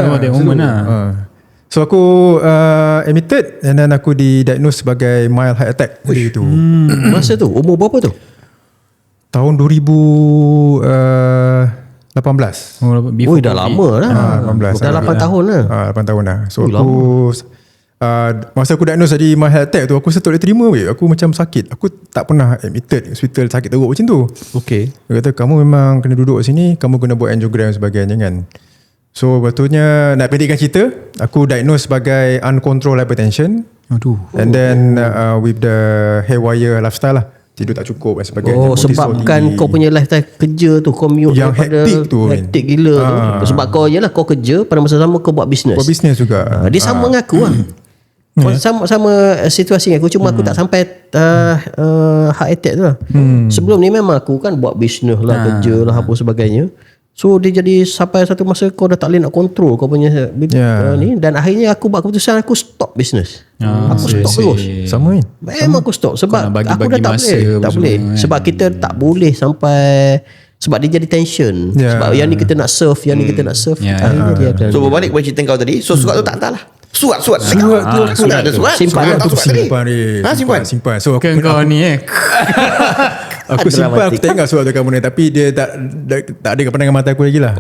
lah. So aku admitted, and then aku didiagnose sebagai mild heart attack gitu. Masa tu umur berapa tu? Tahun 2018. Oh, dah lama dah. 18. Dah 8 tahun lah. 8 tahun dah. So aku masa aku diagnose tadi mild heart attack tu, aku tak boleh terima weh. Aku macam sakit. Aku tak pernah admitted hospital sakit teruk macam tu. Okay. Dia kata kamu memang kena duduk sini, kamu kena buat angiogram sebagainya kan. So betulnya nak pendekkan cerita, aku diagnose sebagai uncontrolled hypertension. Aduh. And then with the haywire lifestyle lah, tidur tak cukup dan sebagainya. Oh, Kortisol sebabkan tinggi. kau punya lifestyle kerja tu, commute Yang daripada hektik tu, kan? hektik gila tu. Sebab kau kau kerja, pada masa sama kau buat bisnes. Buat bisnes juga. Dia sama dengan aku lah. Sama situasi dengan aku, cuma aku tak sampai heart attack tu lah. Sebelum ni memang aku kan buat bisnes lah, kerja lah, apa sebagainya. So dia jadi sampai satu masa kau dah tak boleh nak control kau punya ni, dan akhirnya aku buat keputusan aku stop bisnes. Aku stop terus. Sama kan? Memang aku stop sebab Kau nak aku dah tak boleh. Sebab kita tak boleh sampai, sebab dia jadi tension. Sebab yang ni kita nak serve, yang ni kita nak serve. Akhirnya dia akan So berbalik kepada cerita kau tadi. So surat tu tak hantar lah. Surat tu sudah ada surat. Simpan lah. Simpan. So aku Kau ni Aku simpan, aku tengok surat tu kamu ni, tapi dia tak ada kat pandangan mata aku lagi lah.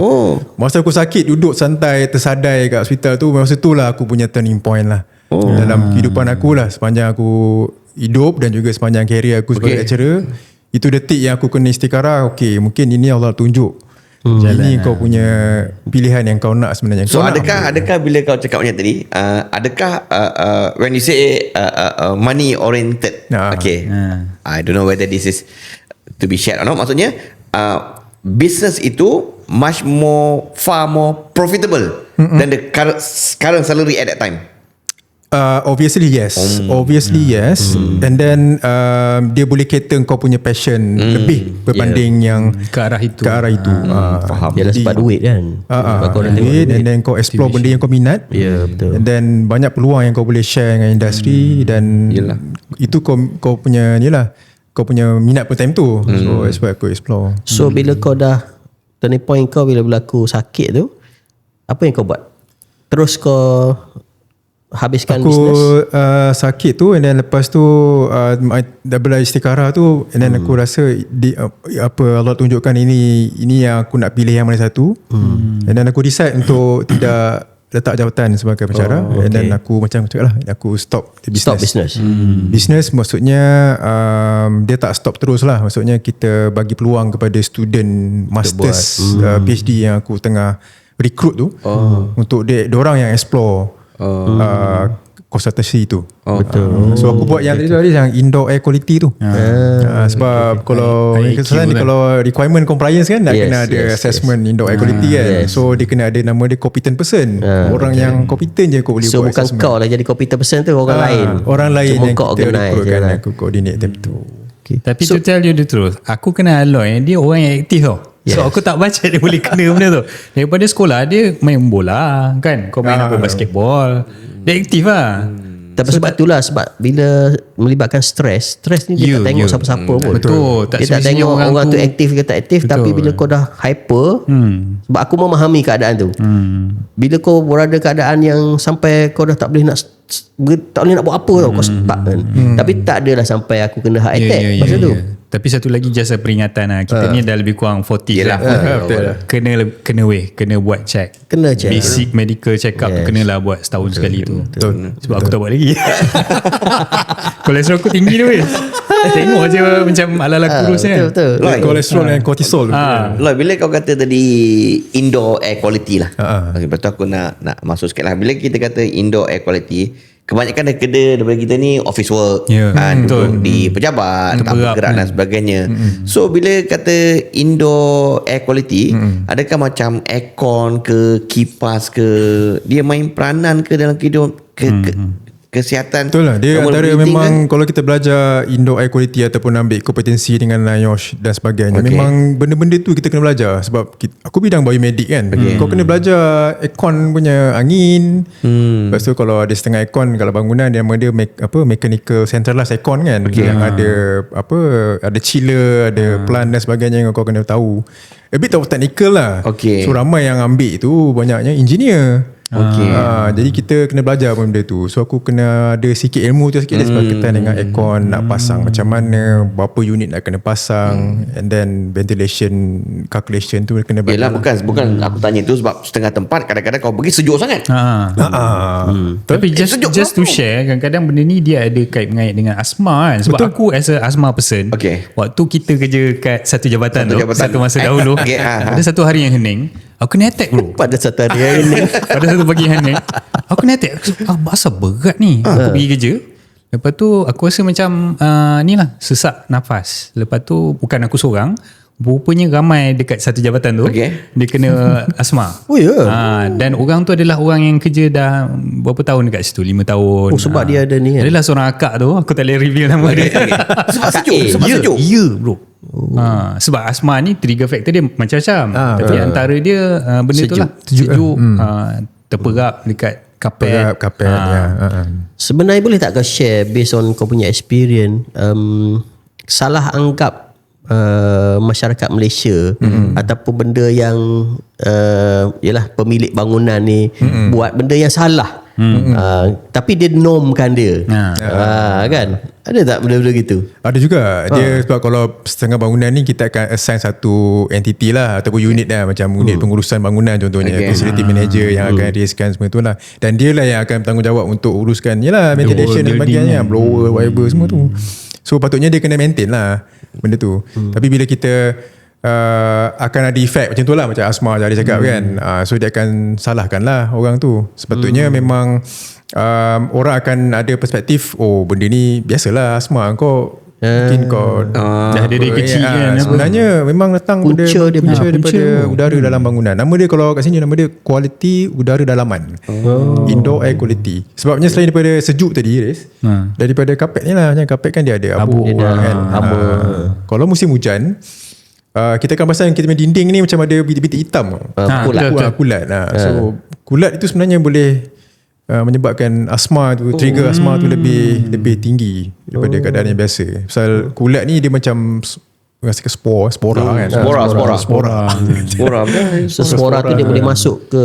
Masa aku sakit, duduk santai tersadai kat hospital tu, masa tu lah aku punya turning point lah dalam kehidupan aku lah, sepanjang aku hidup dan juga sepanjang career aku sebagai lecturer. Itu detik yang aku kena istikharah. Okay, mungkin ini Allah tunjuk, ini kau punya pilihan yang kau nak sebenarnya. So adakah bila kau cakap macam tadi, adakah when you say money oriented, okay, I don't know whether this is to be shared or not. Maksudnya business itu far more profitable than the current salary at that time. Obviously yes. And then dia boleh cater kau punya passion lebih berbanding yang ke arah itu. Faham. Yalah, sebab duit kan. Kau nak tengok duit, and then kau explore benda yang kau minat. Betul. And then banyak peluang yang kau boleh share dengan industri, dan itu kau punya ni lah, kau punya minat pada time tu. So that's why aku explore. So bila kau dah turning point kau bila berlaku sakit tu, apa yang kau buat? Terus kau habiskan bisnes? Aku sakit tu, and then lepas tu dah bela istikharah tu, and then aku rasa apa Allah tunjukkan ini yang aku nak pilih yang mana satu. And then aku decide untuk tidak letak jawatan sebagai pensyarah. And then aku macam cakap lah, aku stop business. Business maksudnya dia tak stop terus lah. Maksudnya kita bagi peluang kepada student masters, PhD yang aku tengah recruit tu, untuk diorang yang explore konsultasi tu. Betul. So aku buat yang tadi yang indoor air quality tu. Sebab kalau kesalahan ni, kalau requirement compliance kan nak kena ada assessment indoor air quality kan. So dia kena ada nama dia competent person. Orang yang competent je kau boleh so buat bukan assessment. kau lah jadi competent person tu, orang lain. Orang lain cuma yang kau kita organize recruit je kan, lah. aku coordinate time tu. Tapi to tell you the truth, aku kenal Aloy, dia orang yang aktif tau. So aku tak baca dia boleh kena benda tu. Daripada sekolah dia main bola kan. Kau main apa basketball. Dia aktif lah. Tapi sebab itulah, sebab bila melibatkan stres ni dia tak tengok siapa-siapa pun. Betul. Dia tak tengok orang tu aktif ke tak aktif. Tapi bila kau dah hyper, sebab aku memahami keadaan tu. Bila kau berada keadaan yang sampai kau dah tak boleh nak buat apa tau, kau stuck kan. Tapi tak adalah sampai aku kena heart attack masa tu. Tapi satu lagi just a peringatan lah. Kita ni dah lebih kurang 40 Yelah, lah. Kena buat check. Kena check. Basic medical check up tu kenalah buat setahun sekali tu. Sebab aku tak buat lagi. Kolesterol aku tinggi tu weh. Tengok je macam ala-ala kurus kan. Betul. Kolesterol dan kortisol. Loh, bila kau kata tadi indoor air quality lah. Okay, lepas tu aku nak masuk sikit lah. Bila kita kata indoor air quality, kebanyakan daripada kita ni office work kan, duduk di pejabat, tak bergerak dan sebagainya. So bila kata indoor air quality, adakah macam aircon ke kipas ke, dia main peranan ke dalam kehidupan kesihatan? Betul lah. Dia antara breathing memang kalau kita belajar indoor air quality ataupun ambil kompetensi dengan NIOSH dan sebagainya, memang benda-benda tu kita kena belajar. Sebab aku bidang biomedik kan. Kau kena belajar aircon punya angin. Lepas tu kalau ada setengah aircon, kalau bangunan dia nama dia mechanical centralized aircon kan. Yang ada chiller, ada plant dan sebagainya yang kau kena tahu. A bit of technical lah. So ramai yang ambil tu banyaknya engineer. Jadi kita kena belajar benda tu. So aku kena ada sikit ilmu tu sikit sebab berkaitan dengan aircon nak pasang macam mana, berapa unit nak kena pasang, and then ventilation calculation tu kena belajar. Yelah, bukan aku tanya tu sebab setengah tempat kadang-kadang kau pergi sejuk sangat. Tapi just to share, kadang-kadang benda ni dia ada kait mengait dengan asma kan. Sebab aku as a asma person, waktu kita kerja kat satu jabatan tu, satu masa dahulu, ada satu hari yang hening, aku kena attack bro. Pada satu hari yang hening, pada satu pagi hening, aku kena attack. Asal berat ni. Aku pergi kerja, lepas tu aku rasa macam ni lah, sesak nafas. Lepas tu bukan aku seorang, rupanya ramai dekat satu jabatan tu dia kena asma. Dan orang tu adalah orang yang kerja dah berapa tahun dekat situ, 5 tahun. Sebab dia ada ni kan. Adalah seorang akak tu, aku tak boleh reveal nama dia. Sebab sejuk. Ya bro. Sebab asma ni trigger factor dia macam-macam. Tapi antara dia benda tu lah, sejuk, terperap dekat kapet. Sebenarnya boleh tak kau share based on kau punya experience, salah anggap masyarakat Malaysia ataupun benda yang yalah pemilik bangunan ni buat benda yang salah, tapi dia normkan dia, kan? Ada tak benda-benda gitu? Ada juga. Dia sebab kalau setengah bangunan ni kita akan assign satu entity lah ataupun unit lah, macam unit pengurusan bangunan contohnya, facility manager yang akan riaskan semua tu lah, dan dia lah yang akan bertanggungjawab untuk uruskan yalah ventilation dan sebagainya, blower, whatever semua tu. So patutnya dia kena maintain lah benda tu. Tapi bila kita akan ada efek macam tu lah, macam asma tadi cakap kan, so dia akan salahkan lah orang tu. Sepatutnya memang orang akan ada perspektif, oh benda ni biasalah asma, kau mungkin kau dah dari kecil kan. Sebenarnya memang datang punca daripada udara dalam bangunan. Nama dia kalau kat sini nama dia kualiti udara dalaman, indoor air quality. Sebabnya selain daripada sejuk tadi Riz, daripada kapet ni lah, macam kapet kan dia ada abu kan. Kalau musim hujan, kita akan perasan kita punya dinding ni macam ada bintik-bintik hitam, kulat. So kulat itu sebenarnya boleh menyebabkan asma tu, trigger asma tu lebih tinggi daripada keadaan yang biasa. Pasal kulat ni dia macam rasa ke spora kan. Spora tu dia boleh masuk ke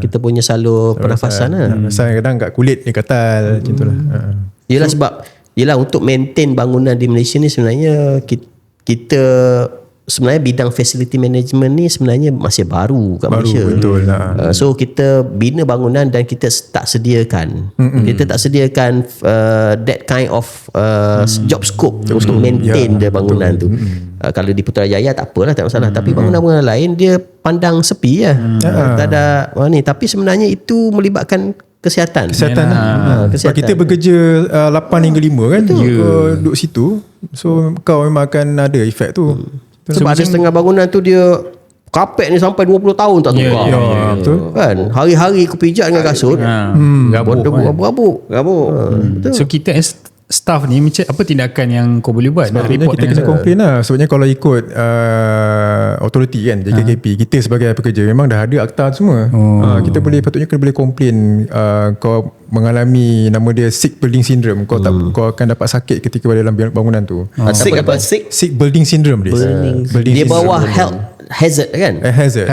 kita punya salur pernafasan lah. Kadang kat kulit ni katal macam tu lah. Yelah untuk maintain bangunan di Malaysia ni sebenarnya kita sebenarnya bidang facility management ni sebenarnya masih baru kat Malaysia. Betul lah. So kita bina bangunan dan kita tak sediakan. Kita tak sediakan that kind of job scope untuk maintain the bangunan tu. Kalau di Putrajaya tak apalah, tak masalah. Tapi bangunan-bangunan lain dia pandang sepi lah. Tak ada ni. Tapi sebenarnya itu melibatkan kesihatan. Sebab kita bekerja 8 hingga 5 kan. Kau duduk situ, so kau memang akan ada efek tu. Sebab ada setengah bangunan tu dia kapet ni sampai 20 tahun tak tukar. Betul. Kan? Hari-hari aku pijak dengan kasut. Rabuk. Rabuk. So kita staff ni macam apa tindakan yang kau boleh buat? Sebabnya kita kena komplain lah. Sebabnya kalau ikut authority kan, JKKP, kita sebagai pekerja memang dah ada akta semua. Kita patutnya boleh komplain kau mengalami nama dia sick building syndrome. Kau akan dapat sakit ketika berada dalam bangunan tu. Sick apa? Sick building syndrome dia. Dia bawah health hazard kan? Hazard.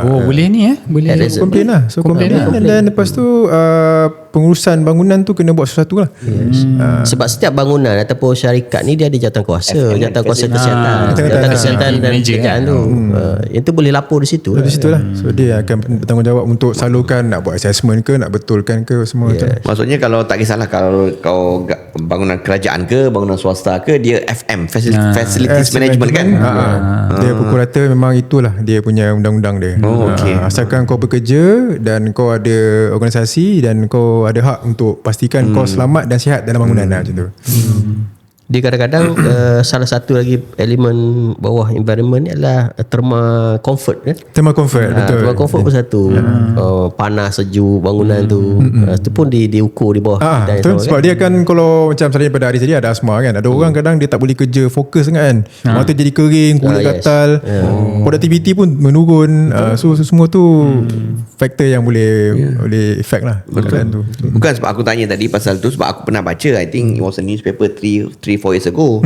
Boleh ni boleh komplain lah. So komplain dan lepas tu pengurusan bangunan tu kena buat sesuatu lah. Sebab setiap bangunan ataupun syarikat ni dia ada jawatankuasa kesihatan, jawatan kesihatan dan kerjaan tu. Yang tu boleh lapor di situ. Di situ lah. So dia akan bertanggungjawab untuk salurkan, nak buat assessment ke, nak betulkan ke, semua tu. Maksudnya kalau tak kisahlah kalau kau bangunan kerajaan ke, bangunan swasta ke, dia FM, Facilities Management kan. Dia pukul rata memang itulah dia punya undang-undang dia. Asalkan kau bekerja dan kau ada organisasi dan kau ada hak untuk pastikan kau selamat dan sihat dalam bangunan macam tu. Dia kadang-kadang salah satu lagi elemen bawah environment ni adalah thermal comfort kan. Thermal comfort, betul. Thermal comfort pun satu. Panas sejuk bangunan tu. Itu pun diukur di bawah. Betul, sebab dia kan kalau macam misalnya pada hari tadi ada asma kan. Ada orang kadang dia tak boleh kerja fokus sangat kan. Mata jadi kering, kulit gatal. Productivity pun menurun. So semua tu faktor yang boleh effect lah. Betul. Bukan sebab aku tanya tadi pasal tu, sebab aku pernah baca, I think it was a newspaper 3-4 years ago.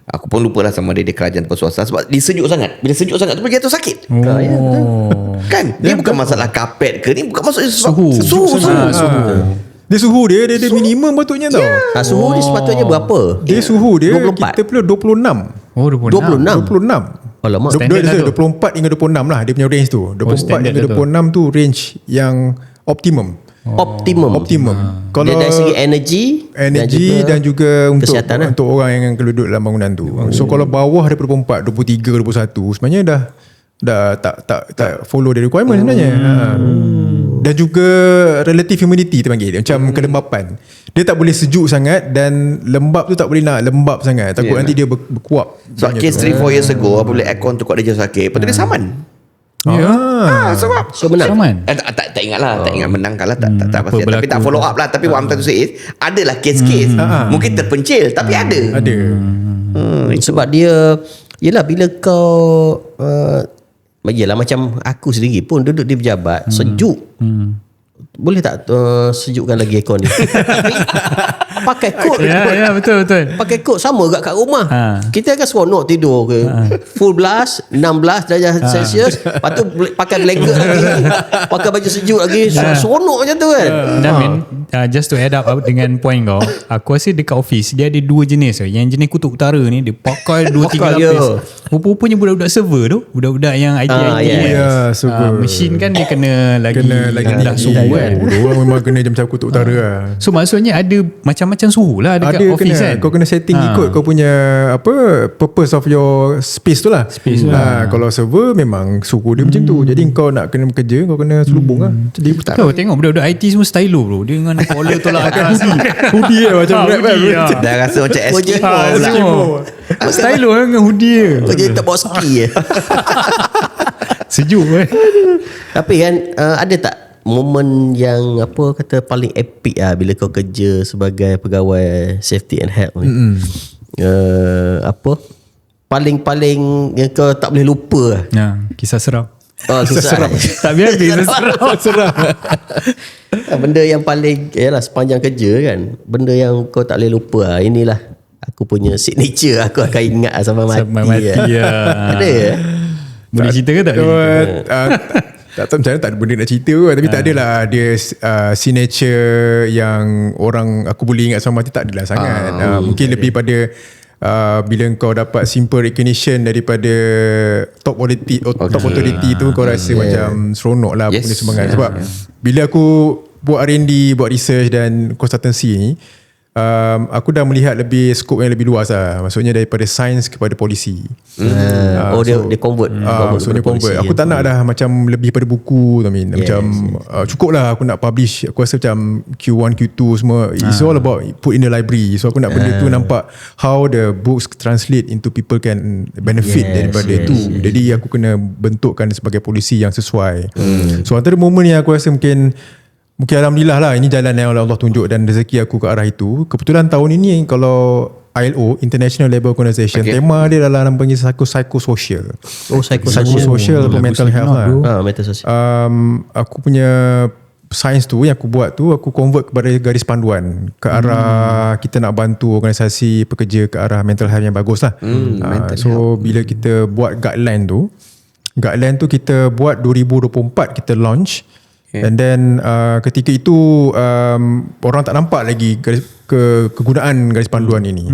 Aku pun lupa lah sama dia kerajaan atau swasta, sebab dia sejuk sangat. Bila sejuk sangat tu dia jatuh sakit. Kan dia bukan masalah kapet ke, ni bukan masalah suhu. Dia suhu dia minimum patutnya tau. Suhu dia sepatutnya berapa? Dia suhu dia 24. kita perlu 26. 26. Alamak. 24 hingga 26 lah dia punya range tu. 24 hingga 26 tu range yang optimum. Kalau dari segi energi dan juga untuk kesihatan untuk orang yang duduk dalam bangunan tu. So kalau bawah daripada 24, 23, 21 sebenarnya dah tak follow the requirement sebenarnya. Dan juga relative humidity terpanggil dia, macam kelembapan. Dia tak boleh sejuk sangat dan lembap tu tak boleh nak lembap sangat. Takut nanti dia berkuap. So case 3-4 years ago apabila aircon tu kau dia jatuh sakit, patut dia saman. Sebab so menang. Tak ingat lah, tak ingat menang kalah tak pasti, tapi tak follow up lah. Tapi what I'm trying to say is adalah case-case mungkin terpencil tapi ada. Sebab dia yelah bila kau yelah macam aku sendiri pun duduk di pejabat sejuk. Boleh tak sejukkan lagi aircon ni? Pakai kot. Ya betul. Pakai kot sama kat rumah. Kita kan seronok tidur ke. Full blast 16 darjah Celsius. Lepas tu pakai blanket lagi. Pakai baju sejuk lagi. Seronok macam tu kan. Damin, just to add up dengan point kau, aku rasa dekat office dia ada dua jenis. Yang jenis kutub utara ni dia pakai 2-3 lapis. Rupa-rupanya budak-budak server tu, budak-budak yang IT mesin kan dia kena lagi rendah suhu kan. Orang memang kena macam kutub utara lah. So maksudnya ada macam-macam suhu lah dekat office kan. Kau kena setting ikut kau punya purpose of your space tu lah. Kalau server memang suhu dia macam tu. Jadi kau nak kena bekerja, kau kena selubung lah. Jadi kau tengok budak-budak IT semua stylo bro. Dia dengan collar tolak atas. Hoodie macam rap kan. Dah rasa macam Eskimo. Stylo dengan hoodie. Kau jadi tak bawa ski. Sejuk kan. Tapi kan ada tak momen yang paling epic bila kau kerja sebagai pegawai safety and health ni? Paling yang kau tak boleh lupa? Kisah seram. Kisah seram. Tak biar kisah seram. Benda yang paling sepanjang kerja kan, benda yang kau tak boleh lupa inilah aku punya signature, aku akan ingat sampai mati. Ada boleh cerita ke tak? Tak tahu macam mana, tak ada benda nak cerita kot. Tapi tak adalah dia signature yang orang aku boleh ingat sama mati, tak adalah sangat. Mungkin lebih pada bila kau dapat simple recognition daripada top authority tu, kau rasa macam seronok lah, punya semangat. Sebab bila aku buat R&D, buat research dan consultancy ni, aku dah melihat lebih skop yang lebih luas lah. Maksudnya daripada sains kepada polisi. Dia convert. Maksudnya convert. Aku tak nak dah macam lebih pada buku. Macam cukup lah aku nak publish. Aku rasa macam Q1, Q2 semua, it's all about put in the library. So aku nak benda tu nampak how the books translate into people can benefit daripada tu. Jadi aku kena bentukkan sebagai polisi yang sesuai. So antara momen yang aku rasa mungkin mungkin Alhamdulillah lah, ini jalan yang Allah tunjuk dan rezeki aku ke arah itu. Kebetulan tahun ini kalau ILO, International Labour Organization, tema dia adalah panggil psychosocial. Psychosocial atau mental health lah. Mental social. Aku punya sains tu yang aku buat tu, aku convert kepada garis panduan ke arah kita nak bantu organisasi pekerja ke arah mental health yang bagus lah. So bila kita buat guideline tu kita buat 2024 kita launch. And then ketika itu orang tak nampak lagi kegunaan garis panduan ini.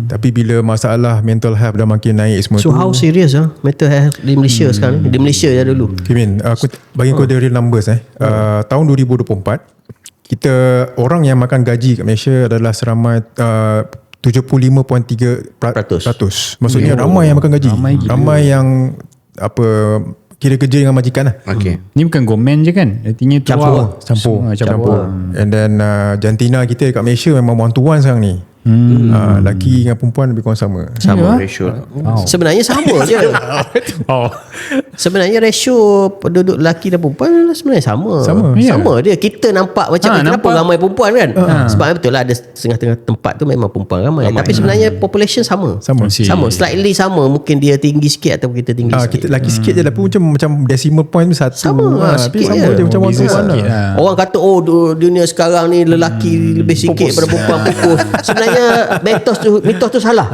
Tapi bila masalah mental health dah makin naik semua so tu. how serious mental health di Malaysia sekarang? Di Malaysia je dulu. Okay, Min, aku bagi kau the real numbers. Tahun 2024 kita orang yang makan gaji kat Malaysia adalah seramai 75.3%. Maksudnya ramai yang makan gaji. Ramai yang kira kerja dengan majikan lah. Ni bukan gomen je kan, artinya Campur. And then jantina kita kat Malaysia memang one to one sekarang ni. Lelaki dengan perempuan lebih kurang sama ratio. Sebenarnya sama je. Sebenarnya ratio penduduk lelaki dan perempuan sebenarnya sama dia. Kita nampak macam kenapa ramai perempuan kan. Sebab betul lah ada setengah-tengah tempat tu memang perempuan ramai. Tapi sebenarnya population sama. Slightly sama. Mungkin dia tinggi sikit ataupun kita tinggi sikit. Kita lelaki sikit je, tapi macam decimal point satu. Sama sikit je. Macam orang kata dunia sekarang ni lelaki lebih sikit daripada perempuan pupus. Sebenarnya mitos tu salah.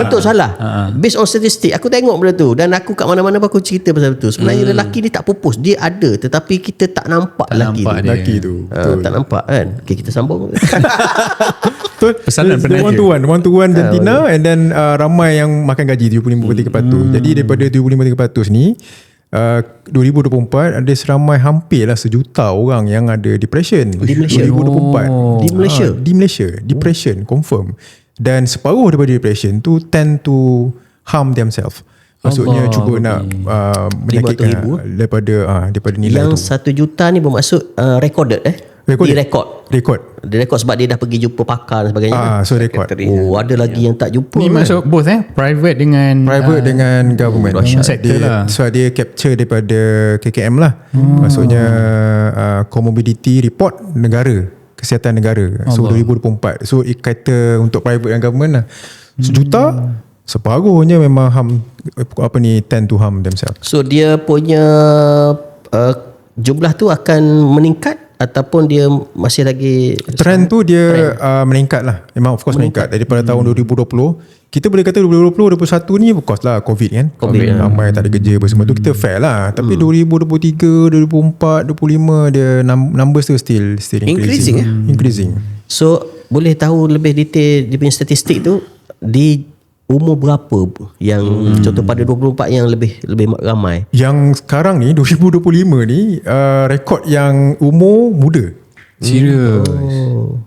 Betul salah. Based on statistik aku tengok benda tu dan aku kat mana-mana aku cerita pasal itu. Sebenarnya lelaki ni tak pupus, dia ada tetapi kita tak nampak lelaki tu. Tak nampak kan. Okay, kita sambung. Pesanan penaja one to one jantina and then ramai yang makan gaji 75.3%. Jadi daripada 75.3% ni 2024 ada seramai hampirlah 1 juta orang yang ada depression di Malaysia. 2024 di Malaysia depression confirm, dan separuh daripada depression tu tend to harm themselves. Maksudnya cuba nak menyakitkan daripada nilai yang tu. 1 juta ni bermaksud recorded direkod sebab dia dah pergi jumpa pakar dan sebagainya. So record. Ada lagi yang tak jumpa. Ni masuk both private dengan government. So dia capture daripada KKM lah. Maksudnya comorbidity report negara, kesihatan negara. So 2024. So kata untuk private dan government lah 1 juta, separuhnya memang tend to harm themselves. So dia punya jumlah tu akan meningkat ataupun dia masih lagi trend tu dia meningkat lah. Memang of course meningkat daripada tahun 2020. Kita boleh kata 2020 2021 ni of course lah COVID kan. Ramai tak ada kerja apa semua tu, kita fair lah. Tapi 2023 2024 2025 dia numbers tu still increasing. So boleh tahu lebih detail dia punya statistik tu di umur berapa yang contoh pada 24 yang lebih ramai? Yang sekarang ni 2025 ni rekod yang umur muda. Serius.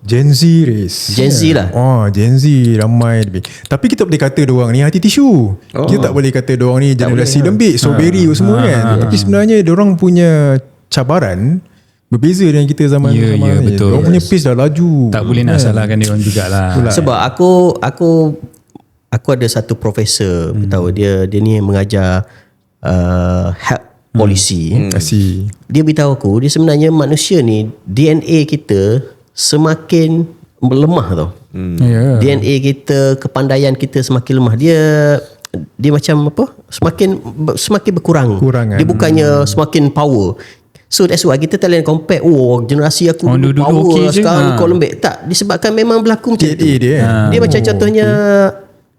Gen Z race. Gen Z lah. Gen Z ramai lebih. Tapi kita boleh kata diorang ni hati tisu. Kita tak boleh kata diorang ni generasi lembik, strawberry semua kan. Tapi sebenarnya diorang punya cabaran berbeza dengan kita zaman ni. Betul. Diorang punya pace dah laju. Tak boleh nak salahkan diorang jugalah. Sebab aku ada satu profesor tahu dia ni mengajar health policy. Dia beritahu aku dia sebenarnya manusia ni DNA kita semakin melemah tau. DNA kita, kepandaian kita semakin lemah. Dia macam semakin berkurang. Dia bukannya semakin power. So that's why kita tak boleh compare generasi aku power sekarang kau lembek. Tak, disebabkan memang berlaku macam tu. Dia macam contohnya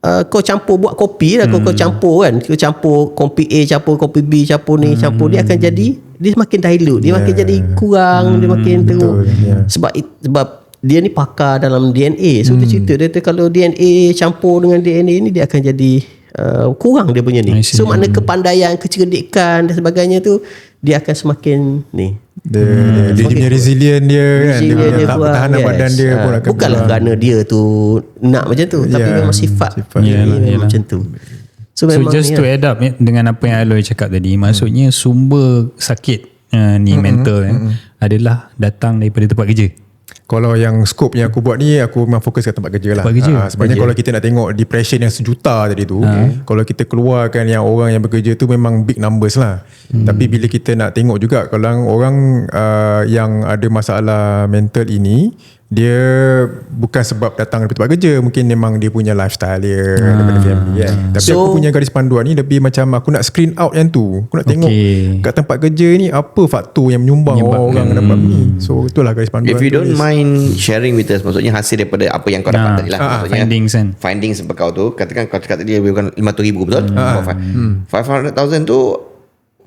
kau campur buat kopi lah, kau campur kan, kau campur kopi A campur kopi B campur ni campur, dia akan jadi dia makin dilute, dia makin jadi kurang, dia makin teruk. Sebab dia ni pakar dalam DNA. So dia cerita dia kalau DNA campur dengan DNA ni dia akan jadi kurang dia punya ni. So makna kepandaian, kecerdikan dan sebagainya tu dia akan semakin ni dia punya resilient dia kan, dia punya tahanan badan dia pun akan bukanlah kerana dia tu nak macam tu, tapi memang sifat macam tu. So just to add up dengan apa yang Aloy cakap tadi, maksudnya sumber sakit ni mental adalah datang daripada tempat kerja. Kalau yang scope yang aku buat ni, aku memang fokus kat tempat kerja lah. Tempat kerja. Sebenarnya kalau kita nak tengok depression yang sejuta tadi tu, kalau kita keluarkan yang orang yang bekerja tu memang big numbers lah. Tapi bila kita nak tengok juga kalau orang yang ada masalah mental ini, dia bukan sebab datang dari tempat kerja, mungkin memang dia punya lifestyle dia daripada family kan. Tapi aku punya garis panduan ni lebih macam aku nak screen out yang tu. Aku nak tengok kat tempat kerja ni apa faktor yang menyumbang orang dapat ni. So itulah garis panduan. If you don't mind sharing with us, maksudnya hasil daripada apa yang kau dapat tadi lah, maksudnya findings kan. Findings sebab kau tu, katakan kau cakap tadi bukan 500,000 betul? 500,000 tu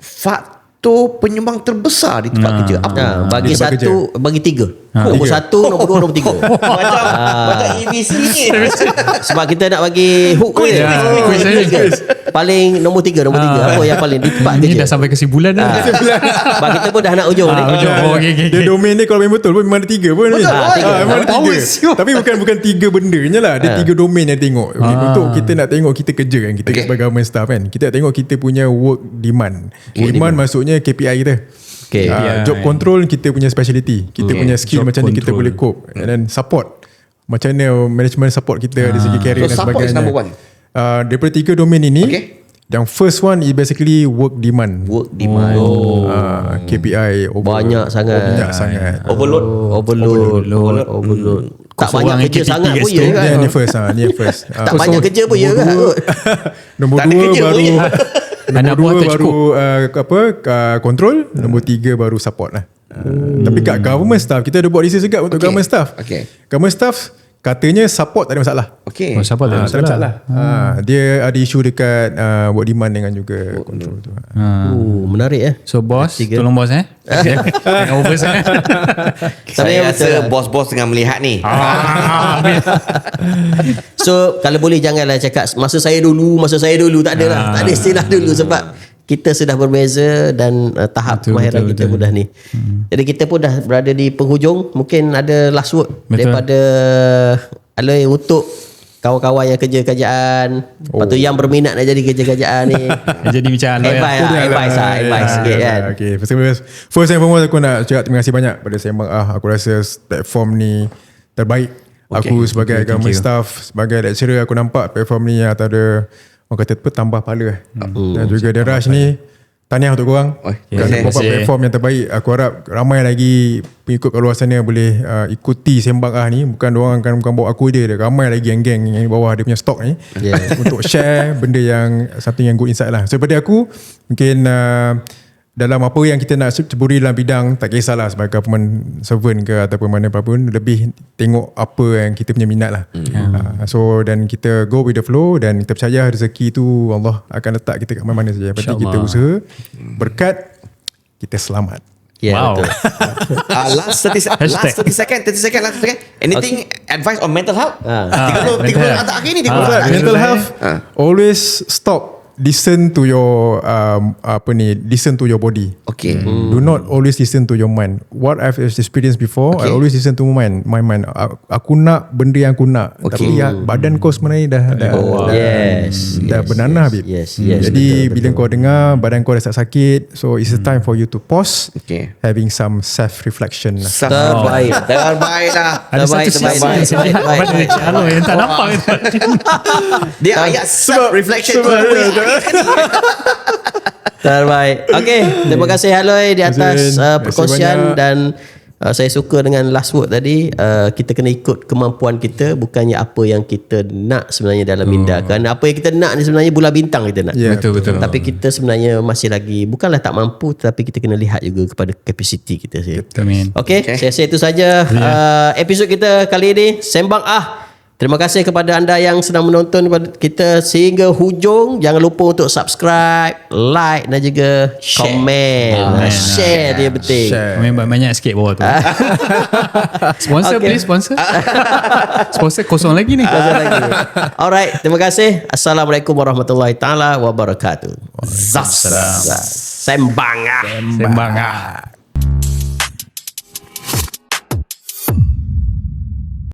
faktor penyumbang terbesar di tempat kerja apa? Bagi tempat satu, bagi tiga. Nombor satu, nombor dua, nombor tiga. Macam ABC ni. Sebab kita nak bagi hook je. Paling nombor tiga. Apa yang paling di tempat Ni kerja. dah sampai kesimpulan dah. Sebab kita pun dah nak ujung ni. Dia domain dia kalau memang betul pun memang ada tiga pun. Betul, tiga. Memang ada tiga. Tapi bukan tiga benda je lah. Dia tiga domain yang tengok. Untuk kita nak tengok kita kerja kan. Kita sebagai government staff kan. Kita nak tengok kita punya work demand. Demand maksudnya KPI kita. Job control kita punya speciality. Kita punya skill Job macam ni kita control. boleh cope. And then support. Macam mana management support kita dari segi career dan So support is sebagainya. number one. Daripada tiga domain ini, yang first one is basically work demand. Work demand. KPI Banyak sangat. Overload. Tak banyak kerja sangat pun ya kan. Ni first. Tak banyak kerja pun ya kan. Nombor Tak ada 2 kerja baru pun, Anak buah tak control. Nombor 3 baru support lah. Tapi kat government staff kita ada buat research juga untuk government staff. Government staff katanya support tak ada masalah. Siapa tak Tak ada masalah. Dia ada isu dekat work demand dengan juga control tu. Menarik So bos, tolong bos tengok over saya. Saya rasa bos-bos tengah melihat ni. So kalau boleh janganlah cakap masa saya dulu. Tak ada lah. Tak ada istilah dulu sebab kita sudah berbeza dan tahap kemahiran kita pun dah ni. Jadi kita pun dah berada di penghujung. Mungkin ada last word daripada Aloy untuk kawan-kawan yang kerja kerjaan. Lepas tu yang berminat nak jadi kerja kerjaan ni. Jadi macam Advice sikit kan. Okay, first and foremost aku nak cakap terima kasih banyak pada Sembang Aku rasa platform ni terbaik. Aku sebagai government staff, sebagai lecturer, aku nampak platform ni atau ada orang kata apa, tambah pahala. Dan juga The Rush ni, tahniah untuk korang kerana membuat platform yang terbaik. Aku harap ramai lagi pengikut kat luar sana boleh ikuti Sembang ni. Bukan bawa aku dia, ramai lagi geng-geng yang bawah dia punya stok ni untuk share benda yang something yang good insight lah. So daripada aku mungkin dalam apa yang kita nak ceburi dalam bidang, tak kisahlah sebagai government servant ke ataupun mana pun, lebih tengok apa yang kita punya minat lah. So dan kita go with the flow dan kita percaya rezeki tu Allah akan letak kita kat mana-mana saja. Penting kita usaha, berkat, kita selamat. Betul. Last 30 second. Anything advice on mental health? 30 akhir ni. Mental health, always stop. Listen to your listen to your body. Do not always listen to your mind. What I've experienced before, I always listen to my mind. Aku nak benda yang aku nak. Tapi badan kau sebenarnya dah bernanah, babe. Jadi bila kau dengar badan kau dah sakit, so it's a time for you to pause, having some self reflection. Terbaik lah. Terbaik. Yang tak nampak. Dia ayat self reflection tu. Terbaik. Okay, terima kasih Aloy di atas perkongsian dan saya suka dengan last word tadi. Kita kena ikut kemampuan kita, bukannya apa yang kita nak sebenarnya dalam minda. Kerana apa yang kita nak ni sebenarnya bulan bintang kita nak. Betul. Tapi kita sebenarnya masih lagi, bukanlah tak mampu, tetapi kita kena lihat juga kepada kapasiti kita. Okay, saya rasa itu saja episod kita kali ini, Sembang Terima kasih kepada anda yang sedang menonton kita sehingga hujung. Jangan lupa untuk subscribe, like dan juga komen. Share dia penting. Memang banyak sikit bawah tu. Sponsor please, sponsor. Sponsor kosong lagi ni. Alright, terima kasih. Assalamualaikum warahmatullahi taala wabarakatuh. Waalaikumsalam. Sembang. Sembang.